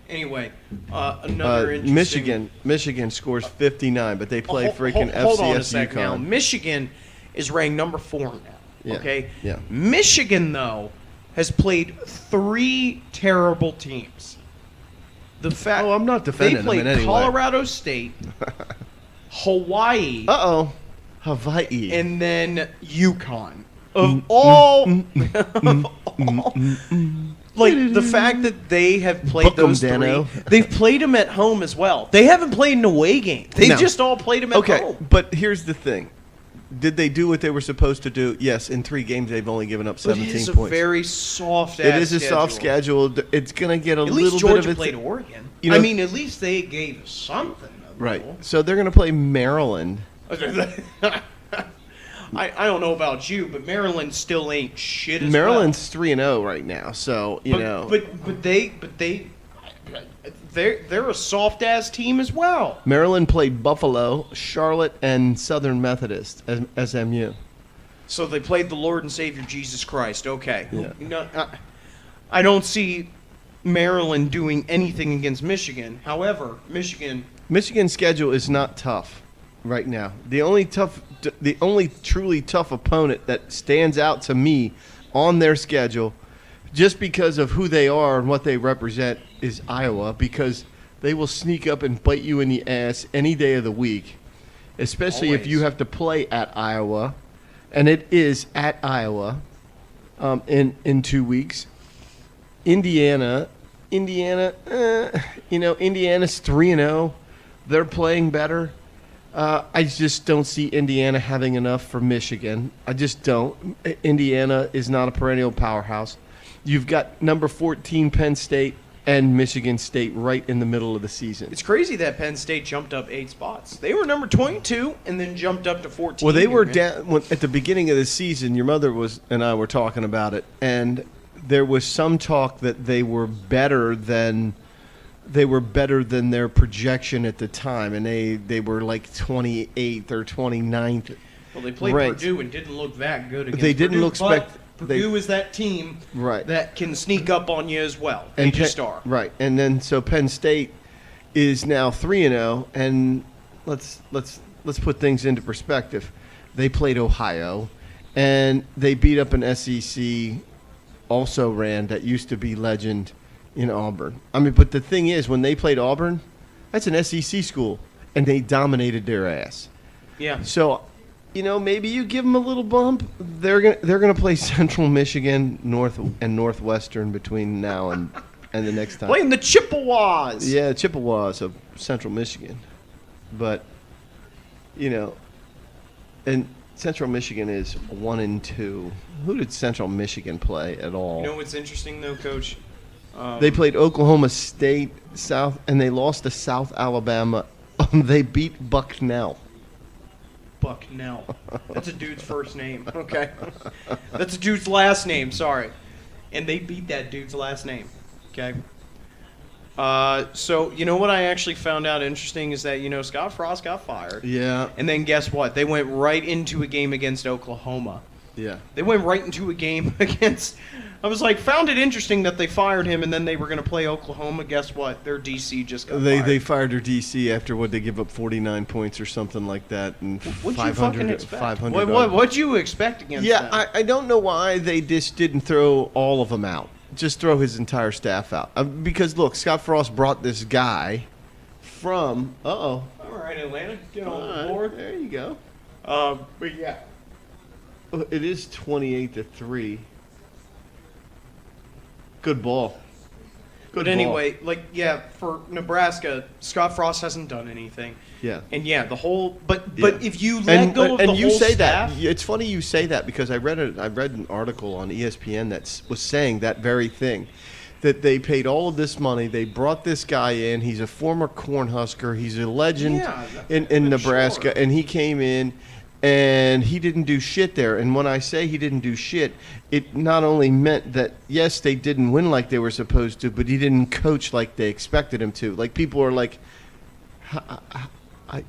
Anyway, another interesting... Michigan scores 59, but they play freaking FCS Hold on a second UConn. now. Michigan is ranked number 4 now. Yeah. Okay? Yeah. Michigan, though, has played 3 terrible teams. I'm not defending them in any way. They played Colorado State, Hawaii, Hawaii, and then UConn. Of all... the fact that they have played those 3, they've played them at home as well. They haven't played an away game. They've just all played them at home. But here's the thing. Did they do what they were supposed to do? Yes, in 3 games they've only given up 17 points. It is a very soft schedule. It is a soft schedule. It's going to get a little bit of it. At least Georgia played Oregon. At least they gave something. Right. So they're going to play Maryland. I don't know about you, but Maryland still ain't shit as Maryland's 3-0 right now, so you know. But they're a soft ass team as well. Maryland played Buffalo, Charlotte, and Southern Methodist as SMU. So they played the Lord and Savior Jesus Christ. Okay. Yeah. No, I don't see Maryland doing anything against Michigan. However, Michigan's schedule is not tough right now. The only truly tough opponent that stands out to me on their schedule, just because of who they are and what they represent, is Iowa, because they will sneak up and bite you in the ass any day of the week, especially if you have to play at Iowa, and it is at Iowa in 2 weeks. Indiana's 3-0. They're playing better. I just don't see Indiana having enough for Michigan. I just don't. Indiana is not a perennial powerhouse. You've got number 14 Penn State and Michigan State right in the middle of the season. It's crazy that Penn State jumped up 8 spots. They were number 22 and then jumped up to 14. Well, they were down at the beginning of the season. Your mother and I were talking about it, and there was some talk that they were better than their projection at the time, and they were like 28th or 29th. Well, they played ranked. Purdue and didn't look that good against They didn't Purdue, look but Purdue is that team Right. that can sneak up on you as well. They And just are. Right, and then so Penn State is now 3-0, and let's put things into perspective. They played Ohio, and they beat up an SEC also ran that used to be legend in Auburn. I mean, but the thing is, when they played Auburn, that's an SEC school, and they dominated their ass. Yeah. So, maybe you give them a little bump. They're gonna play Central Michigan, North and Northwestern between now and the next time. Playing the Chippewas. Yeah, Chippewas of Central Michigan, but and Central Michigan is 1-2. Who did Central Michigan play at all? You know what's interesting though, Coach? They played Oklahoma State, and they lost to South Alabama. They beat Bucknell. Bucknell. That's a dude's first name. Okay. That's a dude's last name. Sorry. And they beat that dude's last name. Okay. So you know what I actually found out interesting is that Scott Frost got fired. Yeah. And then guess what? They went right into a game against Oklahoma. Yeah. They went right into a game against. I was like, found it interesting that they fired him, and then they were going to play Oklahoma. Guess what? Their DC just got fired. They fired their DC after they give up 49 points or something like that, and What'd you fucking expect? 500. What'd you expect against them? Yeah, I don't know why they just didn't throw all of them out. Just throw his entire staff out. Because look, Scott Frost brought this guy from. All right, Atlanta, get on board. There you go. But yeah. It is 28-3. Good ball. But anyway, for Nebraska, Scott Frost hasn't done anything. Yeah. And the whole but if you let go of the and you whole say staff, that, it's funny you say that because I read an article on ESPN that was saying that very thing, that they paid all of this money, they brought this guy in, he's a former Cornhusker, he's a legend in Nebraska, sure. And he came in and he didn't do shit there. And when I say he didn't do shit, it not only meant that, yes, they didn't win like they were supposed to, but he didn't coach like they expected him to. Like, people are like,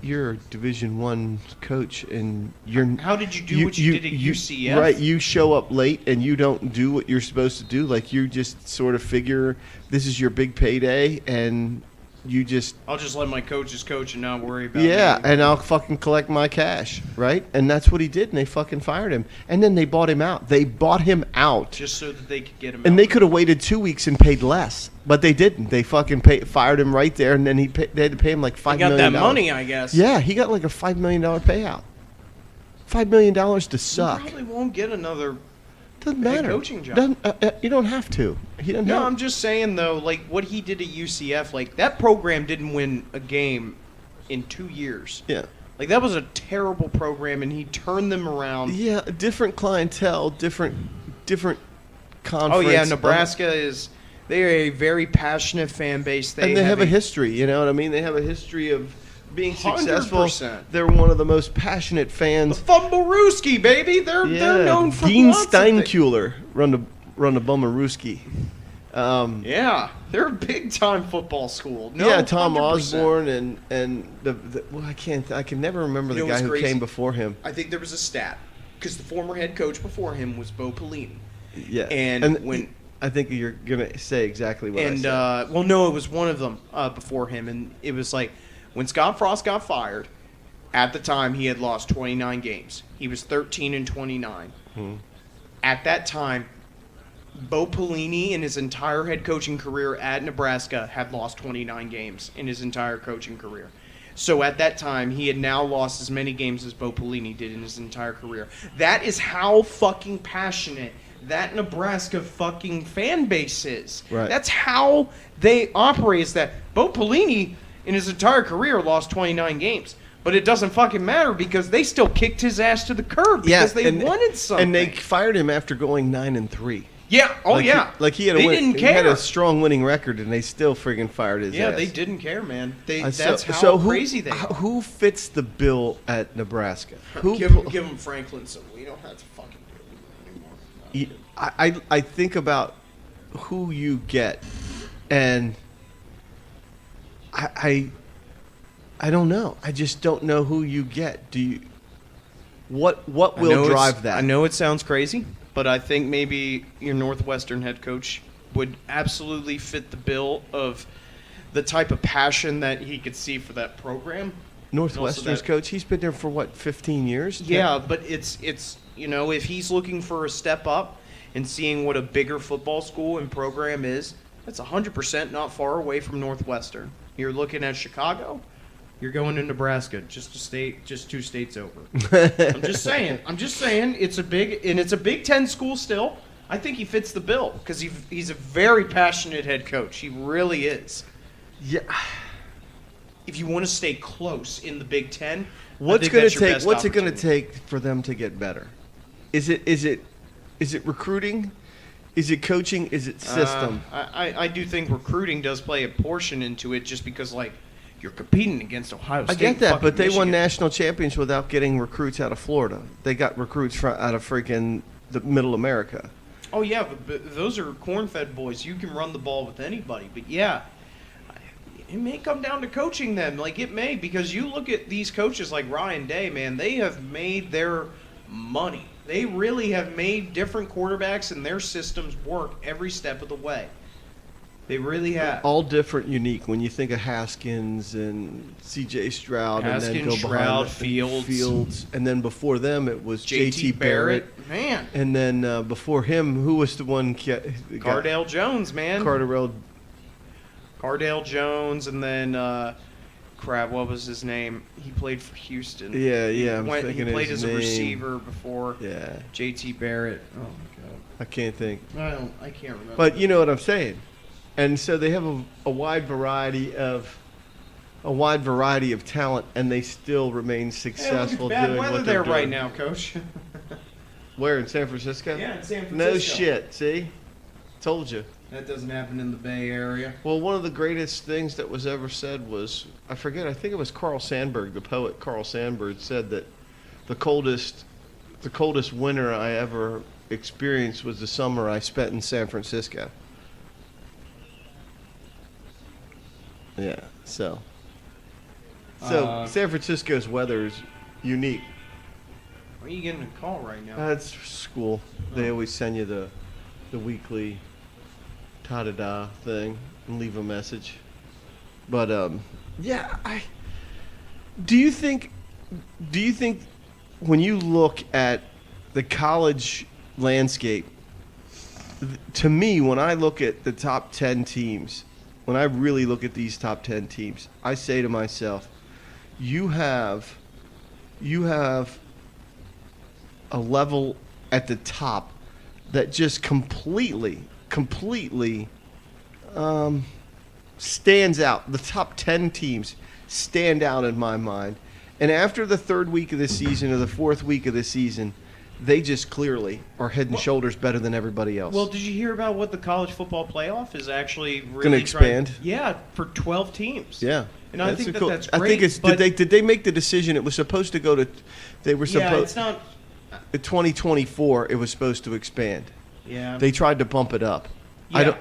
you're a Division I coach, and you're... How did you do what you did at UCF? Right, you show up late, and you don't do what you're supposed to do. Like, you just sort of figure this is your big payday, and... I'll just let my coaches coach and not worry about me. And I'll fucking collect my cash, right? And that's what he did, and they fucking fired him. And then they bought him out. They bought him out. Just so that they could get him out. And they could have waited 2 weeks and paid less, but they didn't. They fucking had him right there, and then they had to pay him like $5 million. He got that money, I guess. Yeah, he got like a $5 million payout. $5 million to suck. He probably won't get another... Doesn't matter. Coaching job. You don't have to. He doesn't. No, I'm just saying though, like what he did at UCF, like that program didn't win a game in 2 years. Yeah. Like that was a terrible program, and he turned them around. Yeah, different clientele, different conference. Oh yeah, Nebraska they're a very passionate fan base. They have a history. You know what I mean? They have a history of being successful. 100%. They're one of the most passionate The fans. Fumblerooski, baby. They're known for Dean lots of things. Steinkuhler run the Bummerooski. Yeah, they're a big time football school. No, Yeah, Tom 100%. Osborne and well, I can never remember the You know guy what's who crazy? came before him. I think there was a stat because the former head coach before him was Bo Pelini. Yeah, And when I think you're gonna say exactly what I and said. well, no, it was one of them before him, and it was like when Scott Frost got fired. At the time, he had lost 29 games. He was 13-29. At that time, Bo Pelini in his entire head coaching career at Nebraska had lost 29 games in his entire coaching career. So at that time, he had now lost as many games as Bo Pelini did in his entire career. That is how fucking passionate that Nebraska fucking fan base is. Right. That's how they operate. Is that Bo Pelini in his entire career lost 29 games. But it doesn't fucking matter because they still kicked his ass to the curb because they wanted something. And they fired him after going 9-3. Yeah. Oh, Like yeah. he had a They win, didn't he had care. a strong winning record, and they still friggin' fired his Yeah, ass. they didn't care, man. Uh, That's how who, crazy they are. Who fits the bill at Nebraska? Who Give him Franklin so we don't have to fucking do it anymore. I think about who you get, and I don't know. I just don't know who you get. Do you? What will drive that? I know it sounds crazy, but I think maybe your Northwestern head coach would absolutely fit the bill of the type of passion that he could see for that program. Northwestern's that- coach. He's been there for what, 15 years? Yeah, but it's if he's looking for a step up and seeing what a bigger football school and program is, that's 100% not far away from Northwestern. You're looking at Chicago, you're going to Nebraska, just 2 states over. I'm just saying it's a Big Ten school still. I think he fits the bill because he's a very passionate head coach. He really is. Yeah. If you want to stay close in the Big Ten, What's it going to take? What's it going to take for them to get better? Is it recruiting? Is it coaching? Is it system? I do think recruiting does play a portion into it, just because you're competing against Ohio State. I get that, fucking but they won Michigan. national champions without getting recruits out of Florida. They got recruits out of freaking the Middle America. Oh yeah, but those are corn-fed boys. You can run the ball with anybody, but yeah, it may come down to coaching them. It may, because you look at these coaches like Ryan Day, man. They have made their money. They really have made different quarterbacks and their systems work every step of the way. They really have. All different, unique. When you think of Haskins and C.J. Stroud, and then Haskins, go Stroud, behind Fields, and then before them it was J.T. Barrett, man. and then before him, who was the one? Cardale Jones, man. Cardale Jones, and then what was his name? He played for Houston. Yeah. He played as a name. receiver before. Yeah, J.T. Barrett. Oh my I can't think. God, I can't remember. But you know what I'm saying. And so they have a wide variety of talent, and they still remain successful bad doing weather what they're there doing. right now, Coach. Where, in San Francisco? Yeah, in San Francisco. No shit. See, told you. That doesn't happen in the Bay Area. Well, one of the greatest things that was ever said was, I forget, I think it was Carl Sandburg, the poet Carl Sandburg, said that the coldest winter I ever experienced was the summer I spent in San Francisco. Yeah, so San Francisco's weather is unique. Why are you getting a call right now? That's school. They always send you the weekly ta-da-da thing and leave a message. But yeah, do you think when you look at the college landscape, to me, when I look at the top 10 teams, when I really look at these top 10 teams, I say to myself, you have a level at the top that just completely stands out. The top 10 teams stand out in my mind. And after the third week of the season or the fourth week of the season, They just clearly are head and shoulders better than everybody else. Well, did you hear about what the college football playoff is actually really Going to expand? Yeah, for 12 teams. Yeah. And I think that's great. I think it's did they make the decision? It was supposed to go to. They were supposed. Yeah, it's not. 2024, it was supposed to expand. Yeah. They tried to bump it up. Yeah.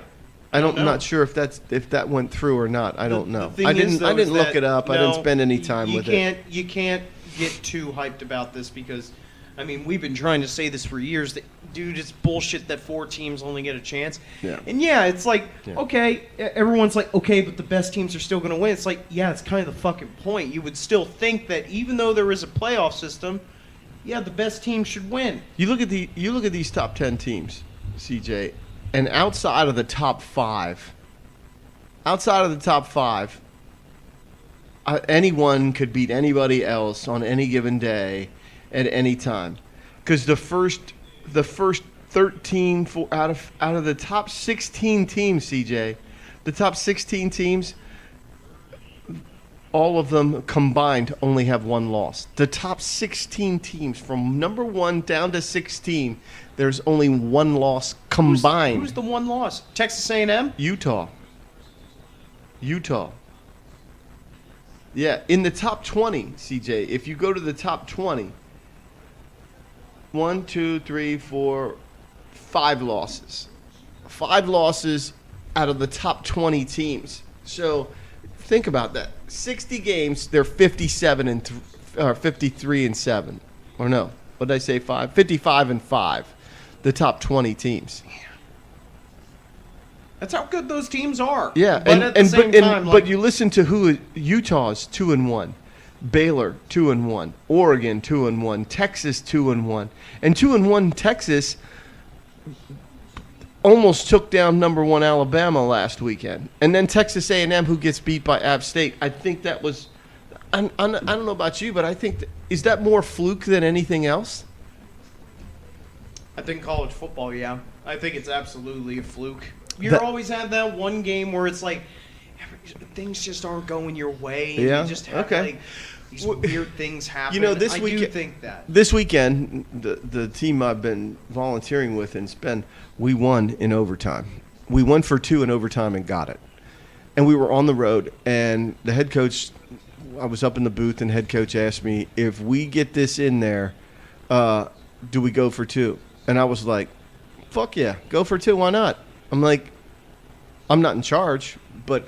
I'm not sure if that went through or not. I don't know. I didn't look it up. I didn't spend any time with it. You can't get too hyped about this because, I mean, we've been trying to say this for years. That, dude, it's bullshit that 4 teams only get a chance. Yeah. And it's like, okay, everyone's like, okay, but the best teams are still going to win. It's like, yeah, it's kind of the fucking point. You would still think that even though there is a playoff system, yeah, the best team should win. You look at these top 10 teams, CJ, and outside of the top 5, anyone could beat anybody else on any given day at any time. Because the first 13 out of the top 16 teams, CJ, the top 16 teams, all of them combined only have 1 loss. The top 16 teams, from number 1 down to 16, there's only 1 loss combined. Who's the 1 loss? Texas A&M? Utah. Yeah, in the top 20, CJ, if you go to the top 20, 1, 2, 3, 4, 5 losses. 5 losses out of the top 20 teams. So think about that. 60 games, they're 53 and 7. Or no, what did I say? 55 and 5. The top 20 teams. That's how good those teams are. Yeah, but you listen to who Utah's 2-1, Baylor 2-1, Oregon 2-1, Texas 2-1, and 2-1 Texas almost took down number 1 Alabama last weekend, and then Texas A&M, who gets beat by App State. I think that was, I don't know about you, but I think is that more fluke than anything else? I think college football, yeah. I think it's absolutely a fluke. You always have that one game where it's like things just aren't going your way. And you just have like these weird things happen. You know, I do think that. This weekend, the team I've been volunteering with in Penn, we won in overtime. We won for 2 in overtime and got it. And we were on the road, and the head coach, I was up in the booth, and head coach asked me, if we get this in there, do we go for 2? And I was like, fuck yeah, go for 2, why not? I'm like, I'm not in charge, but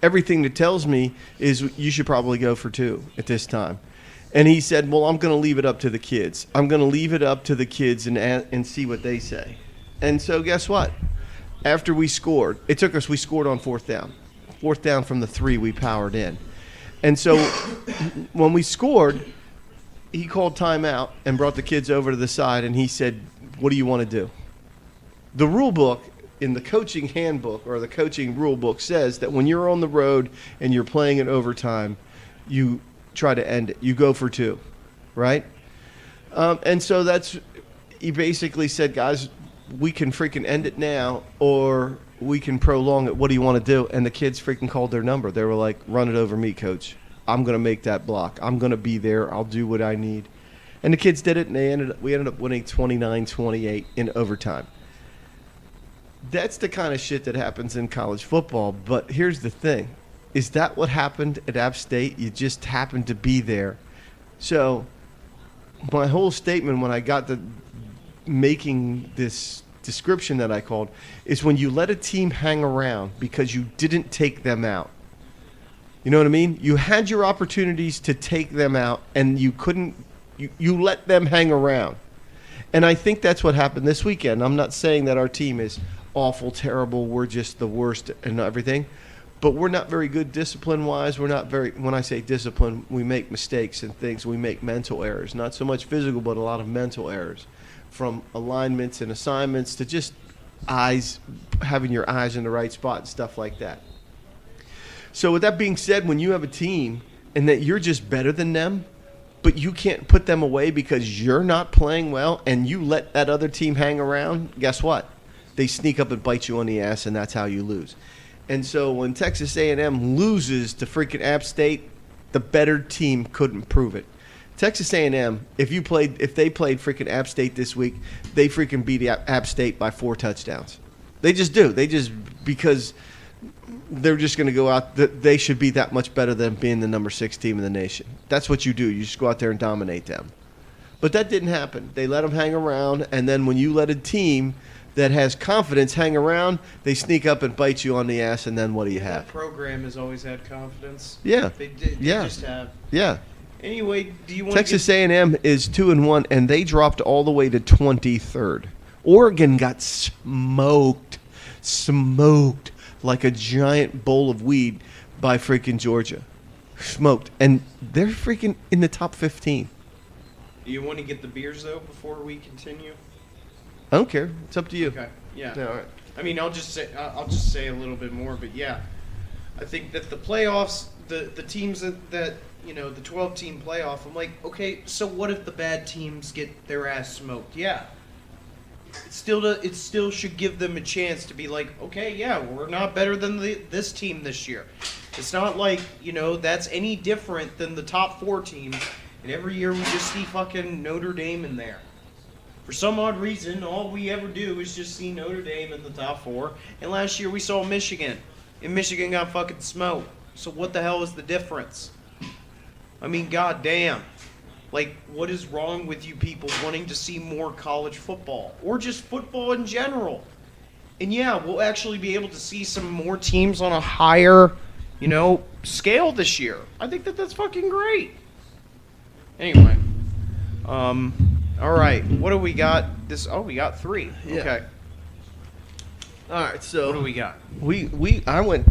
everything that tells me is you should probably go for 2 at this time. And he said, well, I'm going to leave it up to the kids. I'm going to leave it up to the kids and see what they say. And so guess what? After we scored, we scored on 4th down. 4th down from the 3, we powered in. And so when we scored, he called timeout and brought the kids over to the side, and he said, what do you want to do? The rule book in the coaching handbook or the coaching rule book says that when you're on the road and you're playing in overtime, you try to end it. You go for 2, right? And so he basically said, guys, we can freaking end it now or we can prolong it. What do you want to do? And the kids freaking called their number. They were like, run it over me, coach. I'm going to make that block. I'm going to be there. I'll do what I need. And the kids did it, and we ended up winning 29-28 in overtime. That's the kind of shit that happens in college football. But here's the thing. Is that what happened at App State? You just happened to be there. So my whole statement when I got to making this description that I called is when you let a team hang around because you didn't take them out. You know what I mean? You had your opportunities to take them out, and you couldn't. You let them hang around. And I think that's what happened this weekend. I'm not saying that our team is awful, terrible, we're just the worst and everything. But we're not very good discipline-wise. We're not very – when I say discipline, we make mistakes and things. We make mental errors. Not so much physical, but a lot of mental errors. From alignments and assignments to just having your eyes in the right spot and stuff like that. So with that being said, when you have a team and that you're just better than them, but you can't put them away because you're not playing well and you let that other team hang around, guess what? They sneak up and bite you on the ass, and that's how you lose. And so when Texas A&M loses to freaking App State, the better team couldn't prove it. Texas A&M, if they played freaking App State this week, they freaking beat App State by 4 touchdowns. They just do. Because they're just going to go out. They should be that much better than being the number 6 team in the nation. That's what you do. You just go out there and dominate them. But that didn't happen. They let them hang around, and then when you let a team that has confidence hang around, they sneak up and bite you on the ass, and then what do you have? That program has always had confidence. Yeah. They Yeah. just have. Yeah. Anyway, do you want Texas A&M is 2-1, and they dropped all the way to 23rd. Oregon got smoked like a giant bowl of weed by freaking Georgia. Smoked. And they're freaking in the top 15. Do you want to get the beers, though, before we continue? I don't care. It's up to you. Okay. Yeah. Yeah, all right. I mean, I'll just say a little bit more, but yeah, I think that the playoffs, the teams that the 12-team playoff, I'm like, okay, so what if the bad teams get their ass smoked? Yeah. It still should give them a chance to be like, okay, yeah, we're not better than this team this year. It's not like, that's any different than the top 4 teams, and every year we just see fucking Notre Dame in there. For some odd reason, all we ever do is just see Notre Dame in the top 4. And last year we saw Michigan. And Michigan got fucking smoked. So what the hell is the difference? I mean, goddamn. Like, what is wrong with you people wanting to see more college football? Or just football in general? And yeah, we'll actually be able to see some more teams on a higher, scale this year. I think that's fucking great. Anyway. All right, what do we got? We got 3. Yeah. Okay. All right, so What do we got? I went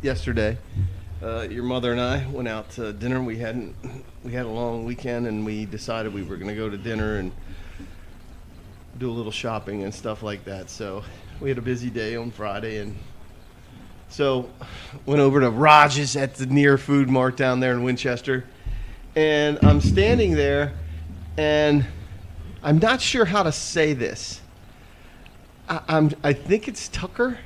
yesterday. Your mother and I went out to dinner. We had a long weekend, and we decided we were going to go to dinner and do a little shopping and stuff like that. So we had a busy day on Friday, and so went over to Raj's at the near food mart down there in Winchester, and I'm standing there, and I'm not sure how to say this. I think it's Tucker.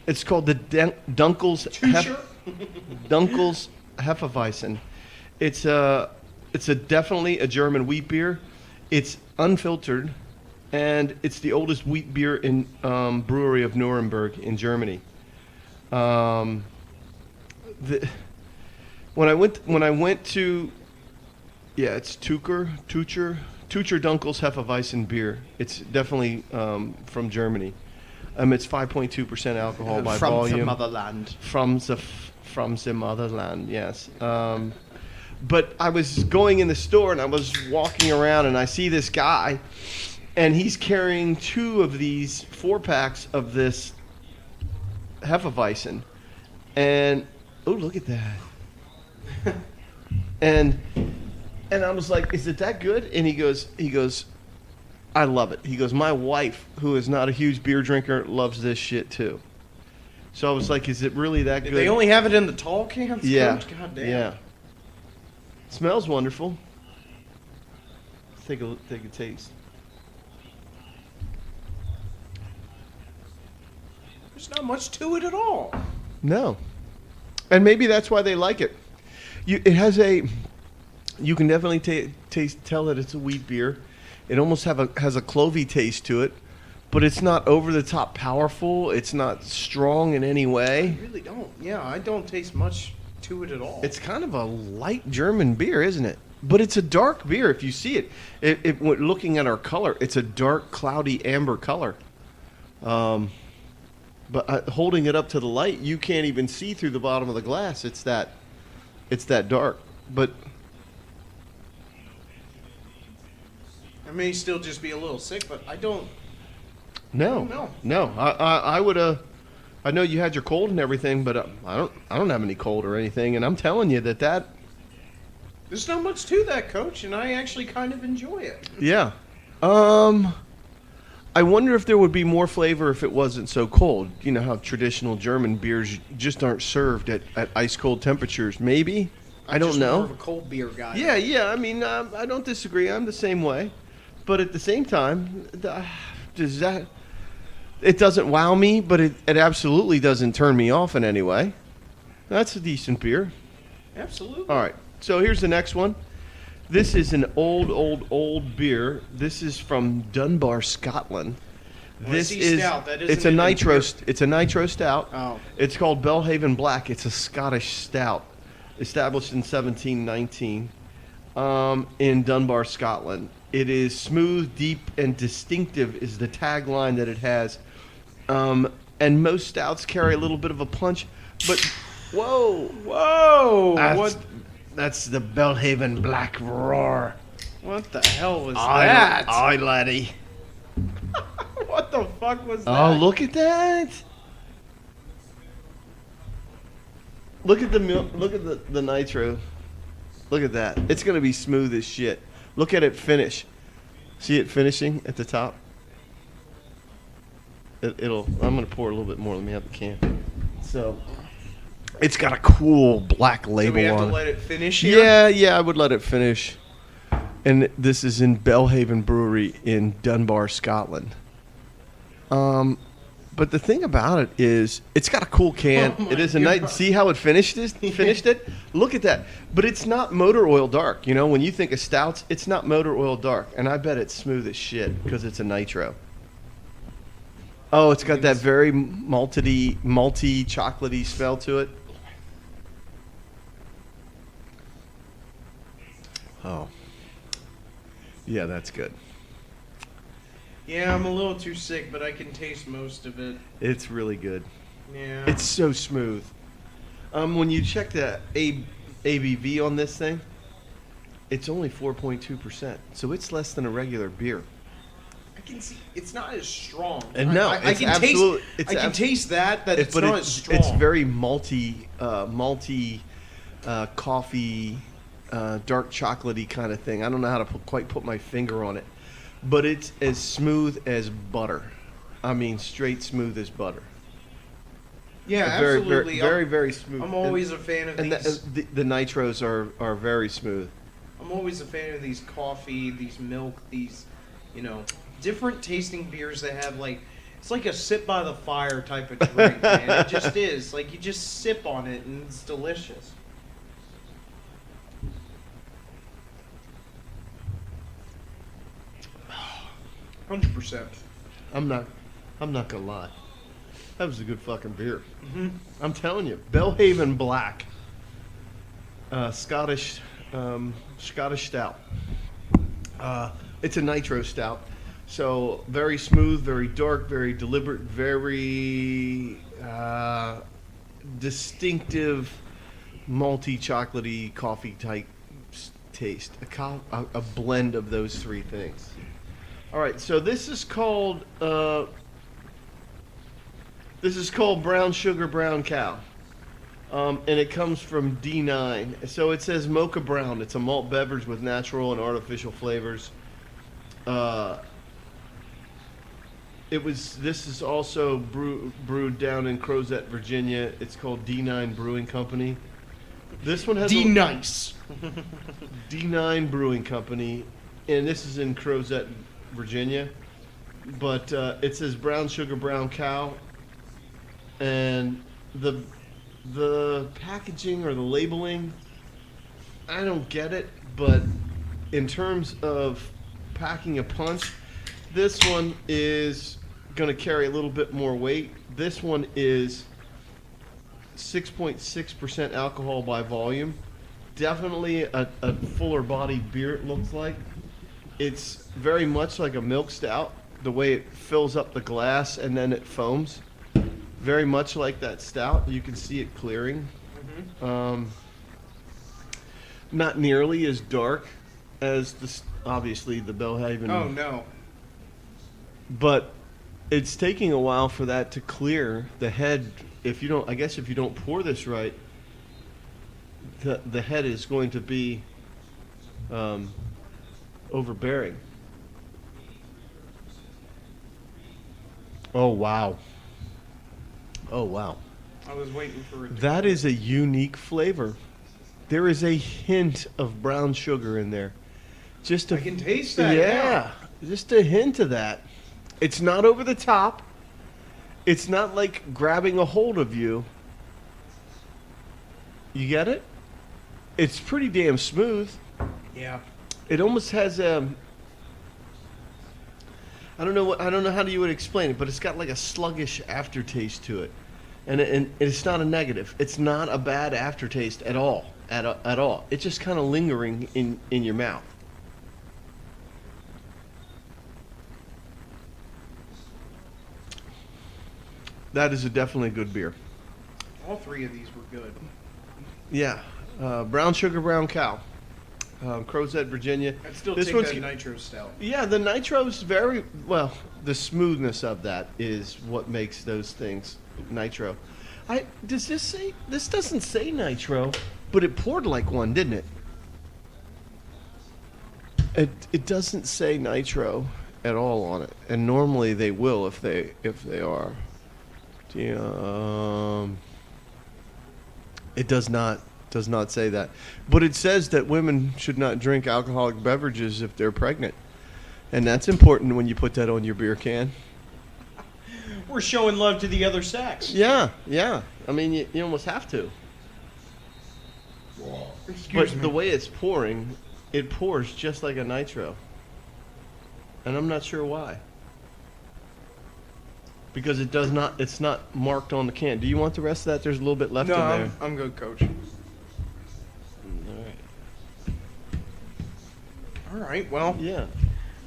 It's called the Dunkel's Hefeweizen. It's definitely a German wheat beer. It's unfiltered, and it's the oldest wheat beer in brewery of Nuremberg in Germany. When I went to it's Tucher Dunkel's Hefeweizen beer. It's definitely from Germany. It's 5.2% alcohol by volume. From the motherland. From the motherland, yes. But I was going in the store, and I was walking around, and I see this guy, and he's carrying 2 of these 4-packs of this Hefeweizen. And, oh, look at that. And I was like, is it that good? And he goes, I love it. He goes, my wife, who is not a huge beer drinker, loves this shit too. So I was like, is it really that good? They only have it in the tall cans? Yeah. Coach? God damn. Yeah. Smells wonderful. Take a taste. There's not much to it at all. No. And maybe that's why they like it. You can definitely tell that it's a wheat beer. It almost has a clovey taste to it, but it's not over the top powerful. It's not strong in any way. I really don't. Yeah, I don't taste much to it at all. It's kind of a light German beer, isn't it? But it's a dark beer if you see it. Looking at our color, it's a dark, cloudy amber color. But holding it up to the light, you can't even see through the bottom of the glass. It's that dark. But I may still just be a little sick, but I don't. No. I would. I know you had your cold and everything, but I don't have any cold or anything, and I'm telling you that. There's not much to that, Coach, and I actually kind of enjoy it. Yeah. I wonder if there would be more flavor if it wasn't so cold. You know how traditional German beers just aren't served at ice cold temperatures. Maybe. I don't know. More of a cold beer guy. Yeah. I mean, I don't disagree. I'm the same way. But at the same time, it doesn't wow me, but it absolutely doesn't turn me off in any way. That's a decent beer. Absolutely. All right. So here's the next one. This is an old beer. This is from Dunbar, Scotland. When I This see is stout, that it's isn't a an nitro. imperial. It's a nitro stout. Oh. It's called Belhaven Black. It's a Scottish stout, established in 1719, in Dunbar, Scotland. It is smooth, deep, and distinctive. Is the tagline that it has. And most stouts carry a little bit of a punch, but whoa, Whoa! that's the Belhaven Black Roar. What the hell was that? Aye, laddie. What the fuck was that? Oh, look at that! Look at the nitro. Look at that. It's gonna be smooth as shit. Look at it finish. See it finishing at the top. I'm gonna pour a little bit more. Let me have the can. So, it's got a cool black label Do we have on to it. let it finish here? Yeah, I would let it finish. And this is in Belhaven Brewery in Dunbar, Scotland. But the thing about it is, it's got a cool can. Oh my It is a nice. God. See how it finished it? Look at that. But it's not motor oil dark. You know, when you think of stouts, it's not motor oil dark. And I bet it's smooth as shit because it's a nitro. Oh, it's got that very malty, chocolatey smell to it. Oh. Yeah, that's good. Yeah, I'm a little too sick, but I can taste most of it. It's really good. Yeah. It's so smooth. When you check the ABV on this thing, it's only 4.2%. So it's less than a regular beer. I can see it's not as strong. And no, I it's can absolute- taste. it's I can abs- taste that it's but not as strong. it's very malty, coffee, dark chocolatey kind of thing. I don't know how to quite put my finger on it, but it's as smooth as butter. I mean, straight smooth as butter. Yeah, very, absolutely. very smooth. I'm always a fan of and these. the nitros are very smooth. I'm always a fan of these coffee, these milk, these, different tasting beers that have it's like a sit by the fire type of drink, man. It just is. Like you just sip on it and it's delicious. %. I'm not gonna lie. That was a good fucking beer. Mm-hmm. I'm telling you, Belhaven Black, Scottish stout. It's a nitro stout, so very smooth, very dark, very deliberate, very distinctive, malty, chocolatey, coffee type taste. A blend of those three things. All right, so this is called Brown Sugar Brown Cow, and it comes from D9. So it says Mocha Brown. It's a malt beverage with natural and artificial flavors. This is also brewed down in Crozet, Virginia. It's called D9 Brewing Company. This one has Nice. D9 Brewing Company, and this is in Crozet, Virginia. But it says Brown Sugar Brown Cow, and the packaging or the labeling, I don't get it. But in terms of packing a punch, this one is going to carry a little bit more weight. This one is 6.6% alcohol by volume. Definitely a fuller bodied beer, it looks like. It's very much like a milk stout, the way it fills up the glass and then it foams. Very much like that stout. You can see it clearing. Mm-hmm. Not nearly as dark as obviously the Belhaven. Oh no. But it's taking a while for that to clear. The head, if you don't pour this right, the head is going to be overbearing. Oh wow. I was waiting for it. That is a unique flavor. There is a hint of brown sugar in there. I can taste that. Yeah, just a hint of that. It's not over the top. It's not like grabbing a hold of you. You get it? It's pretty damn smooth. Yeah. It almost has a. I don't know how you would explain it, but it's got like a sluggish aftertaste to it, and it's not a negative. It's not a bad aftertaste at all, at all. It's just kind of lingering in your mouth. That is definitely a good beer. All three of these were good. Yeah, brown sugar, brown cow, Crow's Head, Virginia. I'd still This take one's- that nitro stout. Yeah, the nitro's very well. The smoothness of that is what makes those things nitro. Does this say? This doesn't say nitro, but it poured like one, didn't it? It doesn't say nitro at all on it, and normally they will if they are. It does not say that, but it says that women should not drink alcoholic beverages if they're pregnant, and that's important when you put that on your beer can. We're showing love to the other sex. Yeah. I mean, you almost have to. Excuse But me. the way it's pouring, it pours just like a nitro, and I'm not sure why. Because it does not. It's not marked on the can. Do you want the rest of that? There's a little bit left No, in there. I'm good, Coach. All right. All right, well, Yeah.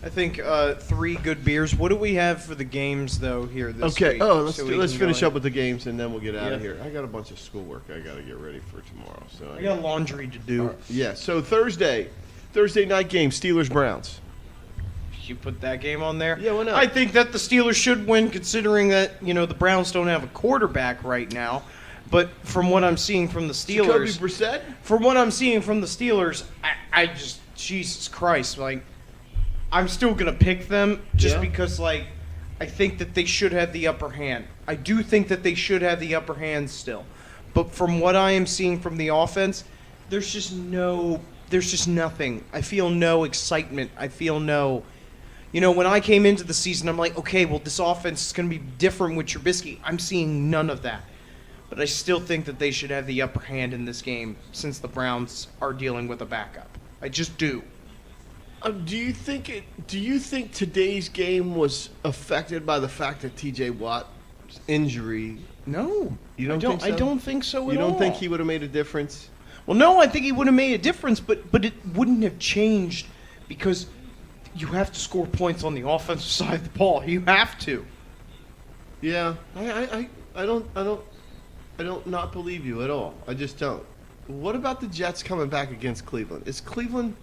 I think 3 good beers. What do we have for the games, though, here this Okay. week? Oh, So we let's can finish go up with the games and then we'll get out of Yeah. here. I got a bunch of schoolwork I got to get ready for tomorrow. So I got laundry to do. Yeah. So Thursday night game, Steelers Browns. You put that game on there? Yeah, why not? I think that the Steelers should win, considering that the Browns don't have a quarterback right now. But from what I'm seeing from the Jacoby Steelers, Brissett. from what I'm seeing from the Steelers, I just Jesus Christ, like I'm still gonna pick them just Yeah. because I think that they should have the upper hand. I do think that they should have the upper hand still, but from what I am seeing from the offense, there's just nothing. I feel no excitement. I feel no. When I came into the season, I'm like, okay, well, this offense is going to be different with Trubisky. I'm seeing none of that. But I still think that they should have the upper hand in this game since the Browns are dealing with a backup. I just do. Do you think today's game was affected by the fact that T.J. Watt's injury? No. You don't think so? I don't think so at all. You don't think he would have made a difference? Well, no, I think he would have made a difference, but it wouldn't have changed because you have to score points on the offensive side of the ball. You have to. Yeah, I don't not believe you at all. I just don't. What about the Jets coming back against Cleveland? Is Cleveland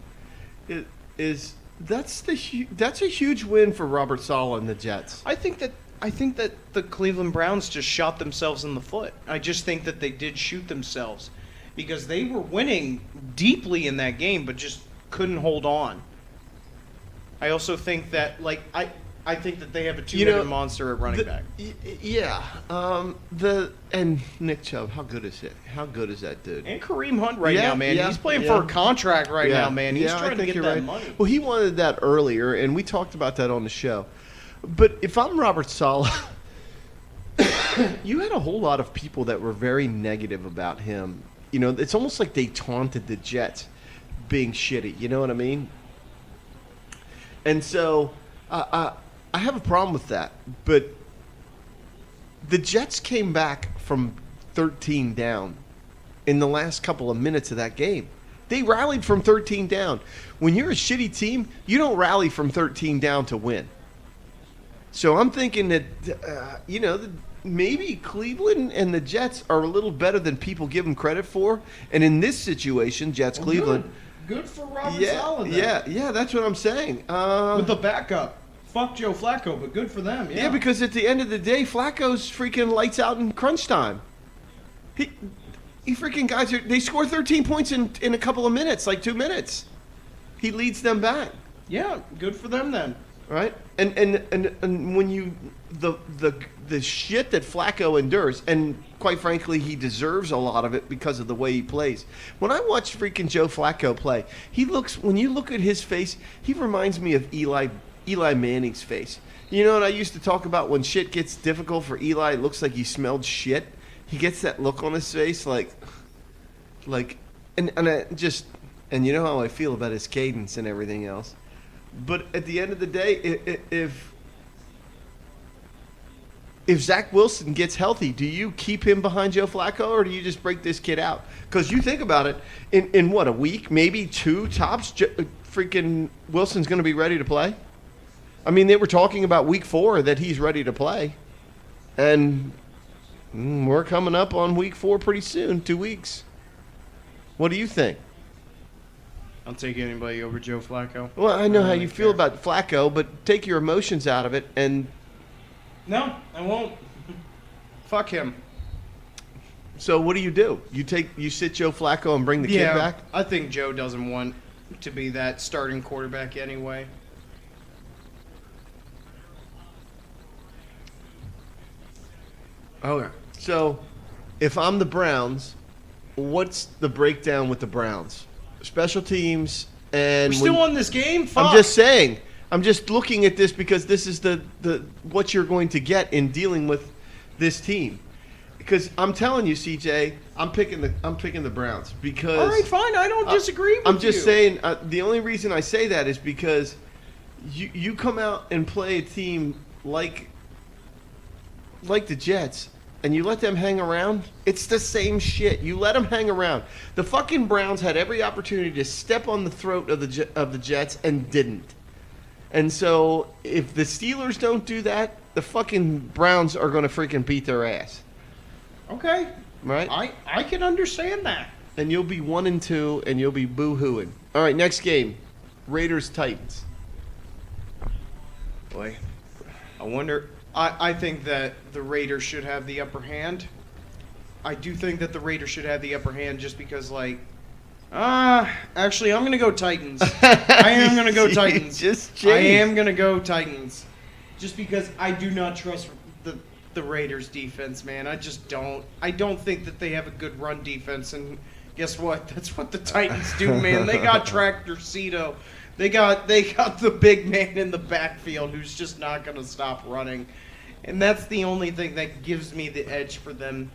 that's a huge win for Robert Saleh and the Jets. I think that the Cleveland Browns just shot themselves in the foot. I just think that they did shoot themselves because they were winning deeply in that game, but just couldn't hold on. I also think that I think that they have a two-headed monster at running back. Yeah. And Nick Chubb, how good is it? How good is that dude? And Kareem Hunt right Yeah, now, man. yeah, He's playing yeah. for a contract right now, man. He's I trying to think get you're that right. money. Well, he wanted that earlier, and we talked about that on the show. But if I'm Robert Saleh, you had a whole lot of people that were very negative about him. It's almost like they taunted the Jets being shitty. You know what I mean? And so I have a problem with that. But the Jets came back from 13 down in the last couple of minutes of that game. They rallied from 13 down. When you're a shitty team, you don't rally from 13 down to win. So I'm thinking that, maybe Cleveland and the Jets are a little better than people give them credit for. And in this situation, Jets-Cleveland. Good for Robert Yeah, Saleh. yeah, that's what I'm saying. With the backup. Fuck Joe Flacco, but good for them. Yeah, because at the end of the day, Flacco's freaking lights out in crunch time. He freaking guys they score 13 points in a couple of minutes, like 2 minutes. He leads them back. Yeah, good for them then. Right? And when you the shit that Flacco endures, and quite frankly, he deserves a lot of it because of the way he plays. When I watch freaking Joe Flacco play, when you look at his face, he reminds me of Eli Manning's face. You know what I used to talk about when shit gets difficult for Eli, it looks like he smelled shit. He gets that look on his face and I just And you know how I feel about his cadence and everything else. But at the end of the day, if Zach Wilson gets healthy, do you keep him behind Joe Flacco or do you just break this kid out? Because you think about it, in what, a week, maybe 2 tops, freaking Wilson's going to be ready to play? I mean, they were talking about week 4 that he's ready to play. And we're coming up on week 4 pretty soon, 2 weeks. What do you think? I'll take anybody over Joe Flacco. Well, I know don't how really you feel care. about Flacco, but take your emotions out of it and... No, I won't. Fuck him. So what do? You sit Joe Flacco and bring the kid back? I think Joe doesn't want to be that starting quarterback anyway. Okay. So if I'm the Browns, what's the breakdown with the Browns? Special teams and... We're still on this game? Fuck. I'm just saying. I'm just looking at this because this is the what you're going to get in dealing with this team. Because I'm telling you, CJ, I'm picking the Browns because... All right, fine. I don't disagree with you. I'm just saying the only reason I say that is because you come out and play a team like the Jets and you let them hang around. It's the same shit. You let them hang around. The fucking Browns had every opportunity to step on the throat of the Jets and didn't. And so if the Steelers don't do that, the fucking Browns are going to freaking beat their ass. Okay. Right? I can understand that. And you'll be 1-2, and you'll be boo-hooing. All right, next game. Raiders-Titans. Boy, I wonder... I think that the Raiders should have the upper hand. I do think that the Raiders should have the upper hand just because, like... actually, I'm going to go Titans. I am going to go Titans. I am going to go Titans. Just because I do not trust the Raiders defense, man. I just don't. I don't think that they have a good run defense, and guess what? That's what the Titans do, man. They got Tractor Cito. They got the big man in the backfield who's just not going to stop running. And that's the only thing that gives me the edge for them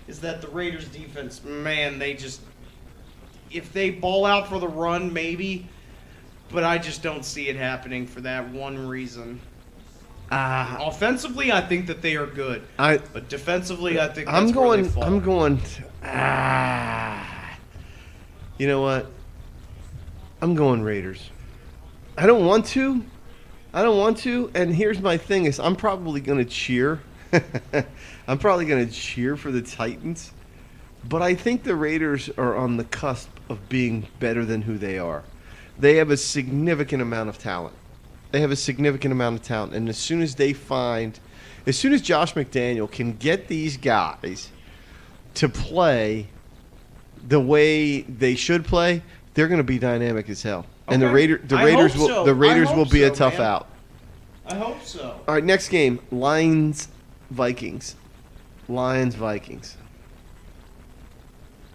is that the Raiders defense, man, they just... If they ball out for the run, maybe, but I just don't see it happening for that one reason. Offensively, I think that they are good, but defensively, I think that's where they fall. I'm going. You know what? I'm going Raiders. I don't want to, and here's my thing: is I'm probably going to cheer. I'm probably going to cheer for the Titans. But I think the Raiders are on the cusp of being better than who they are. They have a significant amount of talent. And as soon as Josh McDaniel can get these guys to play the way they should play, they're going to be dynamic as hell. And the Raiders will be a tough out. I hope so. All right, next game, Lions-Vikings. Lions-Vikings.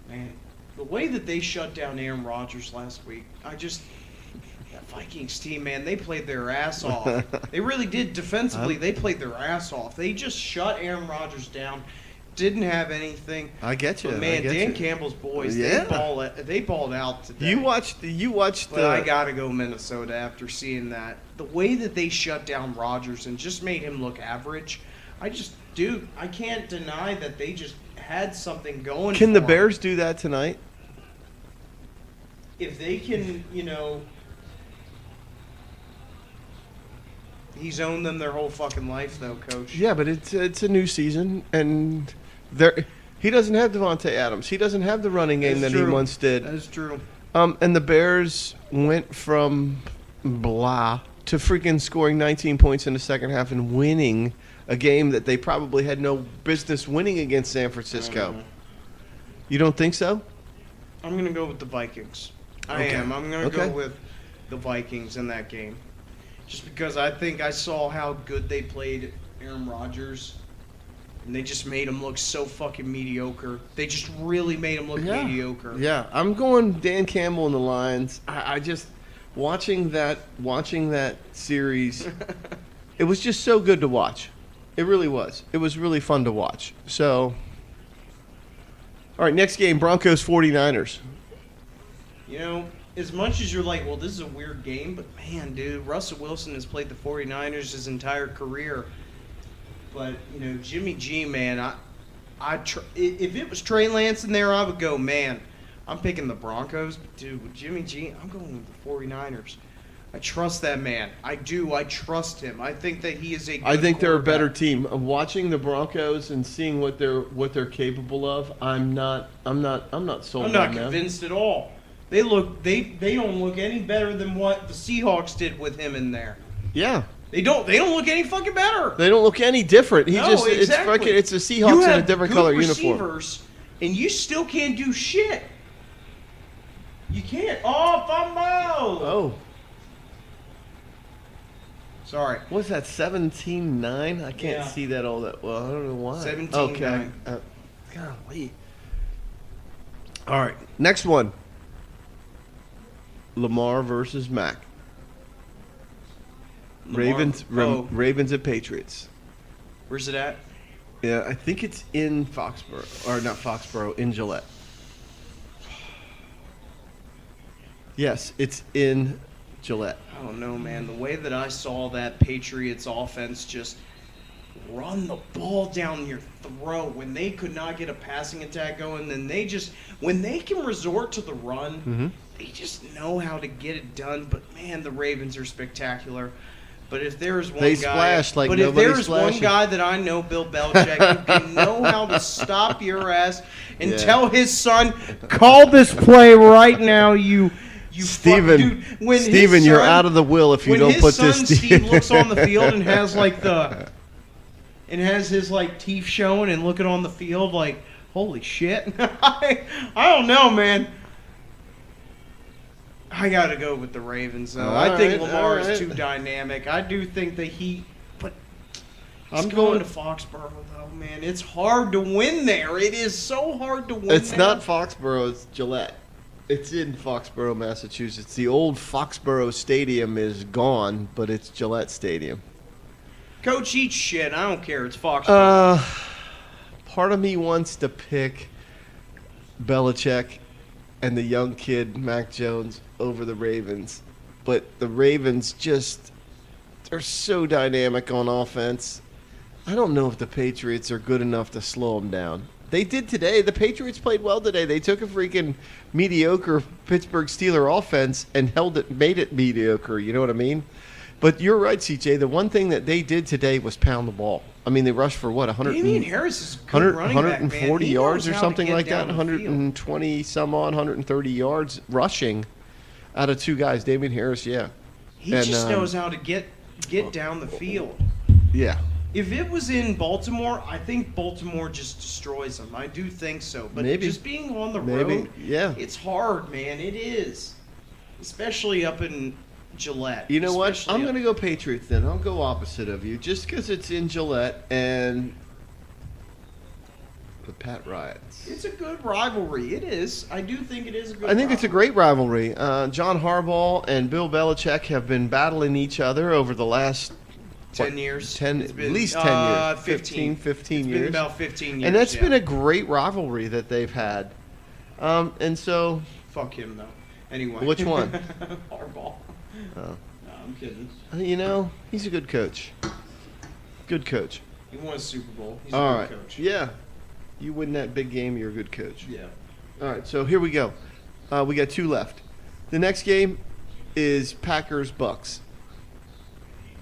Man, the way that they shut down Aaron Rodgers last week, that Vikings team, man, they played their ass off. They really did defensively. They played their ass off. They just shut Aaron Rodgers down. Didn't have anything. I get you. But man, Dan Campbell's boys, they balled out today. You watched But I gotta go Minnesota after seeing that. The way that they shut down Rodgers and just made him look average. I can't deny that they just had something going. Can the Bears do that tonight? If they can, he's owned them their whole fucking life, though, Coach. Yeah, but it's a new season, and he doesn't have Devontae Adams. He doesn't have the running game that he once did. That is true. And the Bears went from blah to freaking scoring 19 points in the second half and winning a game that they probably had no business winning against San Francisco. You don't think so? I'm going to go with the Vikings. Okay. I am. I'm going to go with the Vikings in that game. Just because I think I saw how good they played Aaron Rodgers, and they just made him look so fucking mediocre. They just really made him look mediocre. Yeah, I'm going Dan Campbell and the Lions. I just watching that series, it was just so good to watch. It really was. It was really fun to watch. So, all right, next game, Broncos 49ers. as much as you're like, well, this is a weird game, but man, dude, Russell Wilson has played the 49ers his entire career. But, Jimmy G, man, if it was Trey Lance in there, I would go, man, I'm picking the Broncos. But, dude, with Jimmy G, I'm going with the 49ers. I trust that man. I do. I trust him. I think that he is a good I think they're a better quarterback. team. Watching the Broncos and seeing what they're capable of, I'm not sold I'm not on them. convinced at all. They don't look any better than what the Seahawks did with him in there. Yeah. They don't look any fucking better. They don't look any different. Exactly. It's the You Seahawks in have a different good color uniform. receivers, and you still can't do shit. You can't. Oh, fumble! Oh. Sorry. What's that, 17-9? I can't Yeah. see that all that well. I don't know why. 17-9. Okay. Golly. All right. Next one. Lamar versus Mac. Ravens at Patriots. Where's it at? Yeah, I think it's in Foxborough. Or not Foxborough, in Gillette. Yes, it's in Gillette. I don't know, man. The way that I saw that Patriots offense just run the ball down your throat when they could not get a passing attack going, then when they can resort to the run, they just know how to get it done. But man, the Ravens are spectacular. But if there's one They guy, splash like but if nobody's there's one splashing. guy that I know, Bill Belichick, who can know how to stop your ass and Yeah. tell his son, call this play right now, you Steven, dude, when his Steven, you're son- out of the will if you when don't his put son this. Steve looks on the field and has his teeth showing and looking on the field like, holy shit. I don't know, man. I gotta go with the Ravens though. I think Lamar is too dynamic. I do think that but I'm going to Foxborough though, man. It's hard to win there. It is so hard to win. It's there. not Foxborough, it's Gillette. It's in Foxborough, Massachusetts. The old Foxborough Stadium is gone, but it's Gillette Stadium. Coach eats shit. I don't care. It's Foxborough. Part of me wants to pick Belichick and the young kid, Mac Jones, over the Ravens. But the Ravens they're so dynamic on offense. I don't know if the Patriots are good enough to slow them down. They did today. The Patriots played well today. They took a freaking mediocre Pittsburgh Steeler offense and made it mediocre. You know what I mean? But you're right, CJ. The one thing that they did today was pound the ball. I mean, they rushed for what, Damian Harris is a good running back, man. 140 He yards knows or how to something get like that, down the field. 120 some odd, 130 yards rushing out of two guys. Damian Harris, yeah. He just knows how to get down the field. Yeah. If it was in Baltimore, I think Baltimore just destroys them. I do think so. But Maybe. just being on the Maybe, road, yeah. it's hard, man. It is. Especially up in Gillette. You know what? Especially I'm up- going to go Patriots then. I'll go opposite of you just because it's in Gillette and the Pat riots. It's a good rivalry. It is. I do think it is a good I think it's a rivalry. great rivalry. John Harbaugh and Bill Belichick have been battling each other over the last 10 years. 10, It's been, at least 10 years. 15 15 It's years. been about 15 years. And that's yeah. been a great rivalry that they've had. And so, Fuck him, though. Anyway. Which one? Harbaugh. Oh. No, I'm kidding. he's a good coach. Good coach. He won a Super Bowl. He's All a right. good coach. Yeah. You win that big game, you're a good coach. Yeah. All right, so here we go. We got two left. The next game is Packers-Bucks.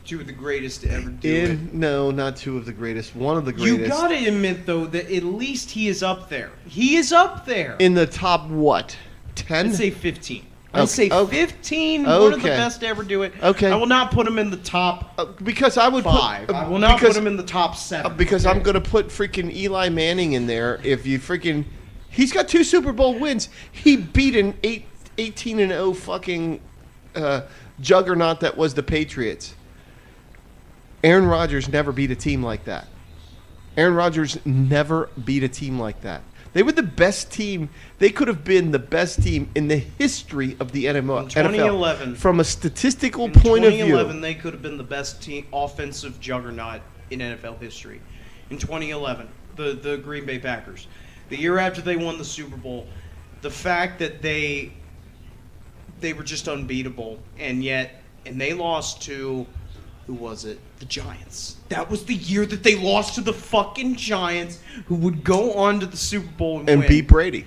Two of the greatest to ever do it. No, not two of the greatest. One of the greatest. You gotta admit, though, that at least he is up there. He is up there. In the top what? 10? I'd say 15. Okay, I'd say okay. 15. One of the Okay. best to ever do it. Okay. I will not put him in the top Because I would 5. put. I will not because, put him in the top 7. Because okay? I'm going to put freaking Eli Manning in there. If you freaking. He's got 2 Super Bowl wins. He beat an 18-0 fucking juggernaut that was the Patriots. Aaron Rodgers never beat a team like that. Aaron Rodgers never beat a team like that. They were the best team. They could have been the best team in the history of the NFL. In 2011. From a statistical In point of 2011, view. they could have been the best team, offensive juggernaut in NFL history. In 2011, the Green Bay Packers. The year after they won the Super Bowl, the fact that they they were just unbeatable, and they lost to, who was it? The Giants. That was the year that they lost to the fucking Giants, who would go on to the Super Bowl and win. beat Brady.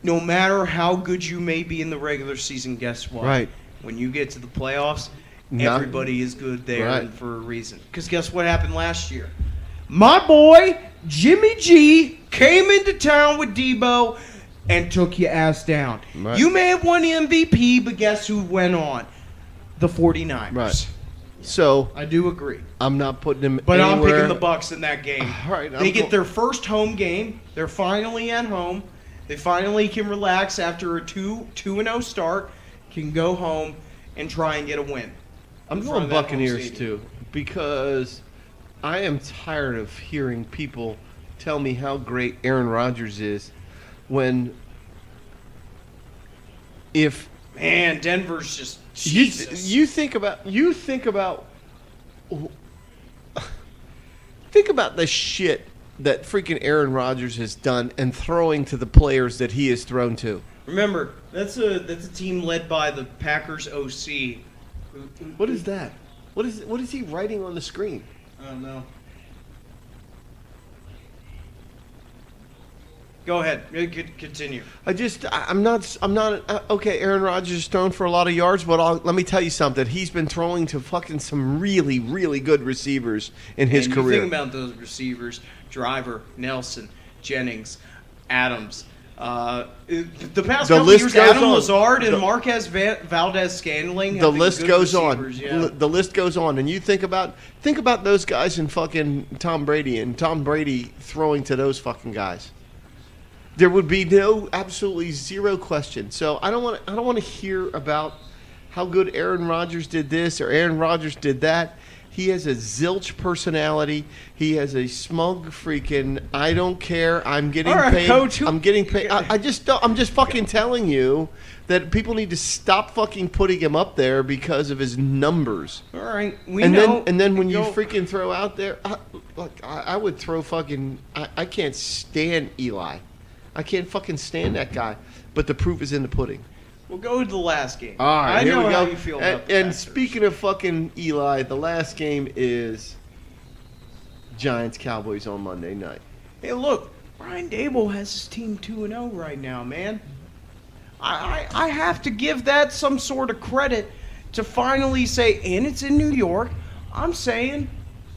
No matter how good you may be in the regular season, guess what? Right. When you get to the playoffs, Not- everybody is good there Right. and for a reason. Because guess what happened last year? My boy, Jimmy G, came into town with Debo and took your ass down. Right. You may have won the MVP, but guess who went on? The 49ers. Right. So I do agree. I'm not putting him But anywhere. I'm picking the Bucks in that game. All right, They get their first home game. They're finally at home. They finally can relax after a 2-0 start, can go home and try and get a win. I'm in front going of that home Buccaneers stadium. too, because I am tired of hearing people tell me how great Aaron Rodgers is when if Man, Denver's just Jesus. you think about think about the shit that freaking Aaron Rodgers has done and throwing to the players that he has thrown to. Remember, that's a team led by the Packers OC. What is that? What is he writing on the screen? I don't know. Go ahead. Continue. I'm not. Okay, Aaron Rodgers is thrown for a lot of yards, but let me tell you something. He's been throwing to fucking some really, really good receivers in his and career. You think about those receivers: Driver, Nelson, Jennings, Adams. The past couple list years, goes Adam on. Lazard and Marquez Valdez-Scantling. The have been list good goes receivers, on. Yeah. The list goes on, and you think about those guys and fucking Tom Brady throwing to those fucking guys. There would be absolutely zero question. So I don't want to hear about how good Aaron Rodgers did this or Aaron Rodgers did that. He has a zilch personality. He has a smug freaking I don't care. I'm getting All right, paid. Coach, I'm getting paid. I just don't. I'm just fucking telling you that people need to stop fucking putting him up there because of his numbers. All right, And then when you freaking throw out there, I would throw fucking. I can't stand Eli. I can't fucking stand that guy. But the proof is in the pudding. We'll go to the last game. All right, I here know we go. how you feel about the and Packers. speaking of fucking Eli, the last game is Giants Cowboys on Monday night. Hey, look, Brian Dable has his team 2-0 right now, man. I have to give that some sort of credit to finally say, and it's in New York. I'm saying,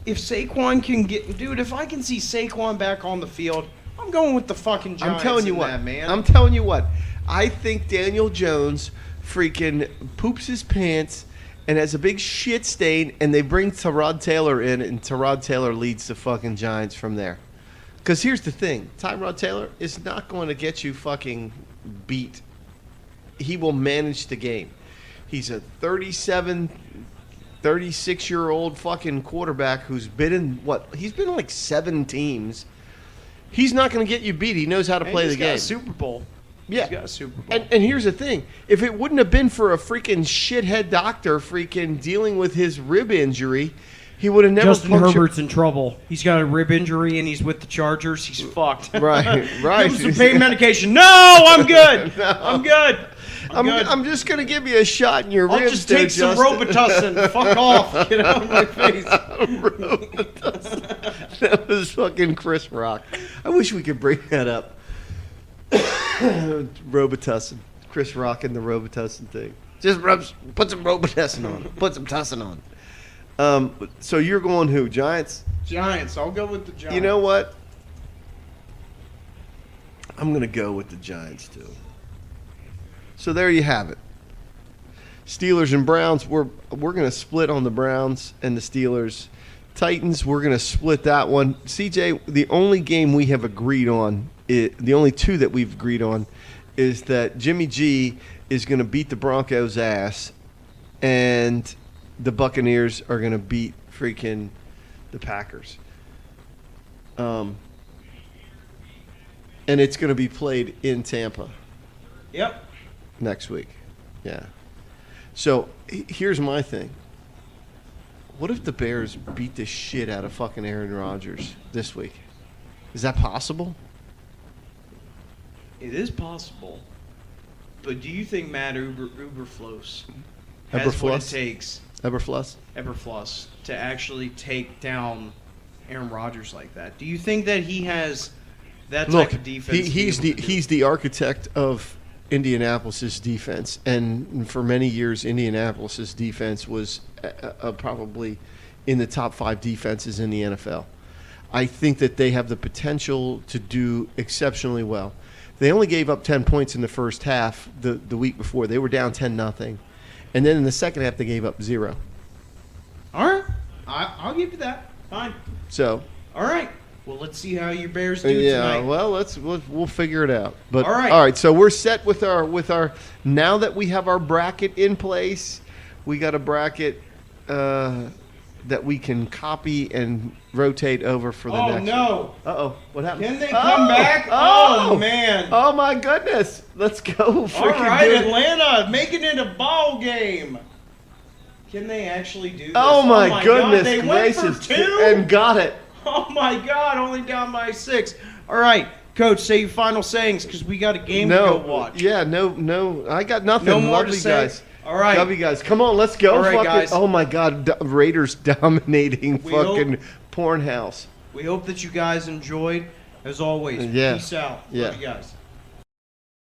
if Saquon can get, dude, if I can see Saquon back on the field, I'm going with the fucking Giants. I'm telling you in what, that, man. I'm telling you what. I think Daniel Jones freaking poops his pants and has a big shit stain, and they bring Tyrod Taylor in, and Tyrod Taylor leads the fucking Giants from there. Because here's the thing. Tyrod Taylor is not going to get you fucking beat. He will manage the game. He's a 36-year-old fucking quarterback who's been in, he's been in like 7 teams. He's not going to get you beat. He knows how to play the game. He's got a Super Bowl. Yeah. He's got a Super Bowl. And here's the thing. If it wouldn't have been for a freaking shithead doctor freaking dealing with his rib injury, he would have never Justin Herbert's in trouble. He's got a rib injury and he's with the Chargers. He's fucked. Right. Give him some pain medication. No, I'm good. No. I'm good. I'm good. I'm just going to give you a shot in your I'll ribs just there, take some Justin. Robitussin. Fuck off. Get out of my face. That was fucking Chris Rock. I wish we could bring that up. Robitussin. Chris Rock and the Robitussin thing. Just put some Robitussin on. Put some tussin on. So you're going who? Giants? Giants. I'll go with the Giants. You know what? I'm going to go with the Giants, too. So there you have it. Steelers and Browns, we're going to split on the Browns and the Steelers. Titans, we're going to split that one. CJ, the only game we have agreed on, the only two that we've agreed on, is that Jimmy G is going to beat the Broncos' ass, and the Buccaneers are going to beat freaking the Packers. And it's going to be played in Tampa. Yep. Next week. Yeah. So here's my thing. What if the Bears beat the shit out of fucking Aaron Rodgers this week? Is that possible? It is possible. But do you think Matt Eberflus has what it takes, Eberflus, to actually take down Aaron Rodgers like that? Do you think that he has that type of defense? He's the architect of Indianapolis's defense, and for many years, Indianapolis's defense was probably in the top 5 defenses in the NFL. I think that they have the potential to do exceptionally well. They only gave up 10 points in the first half the week before. They were down 10-0. And then in the second half, they gave up 0. All right. I'll give you that. Fine. So. All right. Well, let's see how your Bears do tonight. Yeah, well, we'll figure it out. But all right. So we're set with our now that we have our bracket in place, we got a bracket that we can copy and rotate over for the next. Oh no! Uh-oh, what happened? Can they come back? Oh man! Oh my goodness! Let's go! All right, Atlanta, making it a ball game. Can they actually do this? Oh my goodness God, they gracious! went for 2 and got it. Oh my God! Only down by 6. All right, Coach, say your final sayings because we got a game to go watch. Yeah, no. I got nothing. No more Love to you say. Guys. All right. Love you guys. Come on, let's go. All right, guys. Oh my God, Raiders dominating fucking porn house. We hope that you guys enjoyed. As always, Yeah. peace out. Yeah. Love you guys.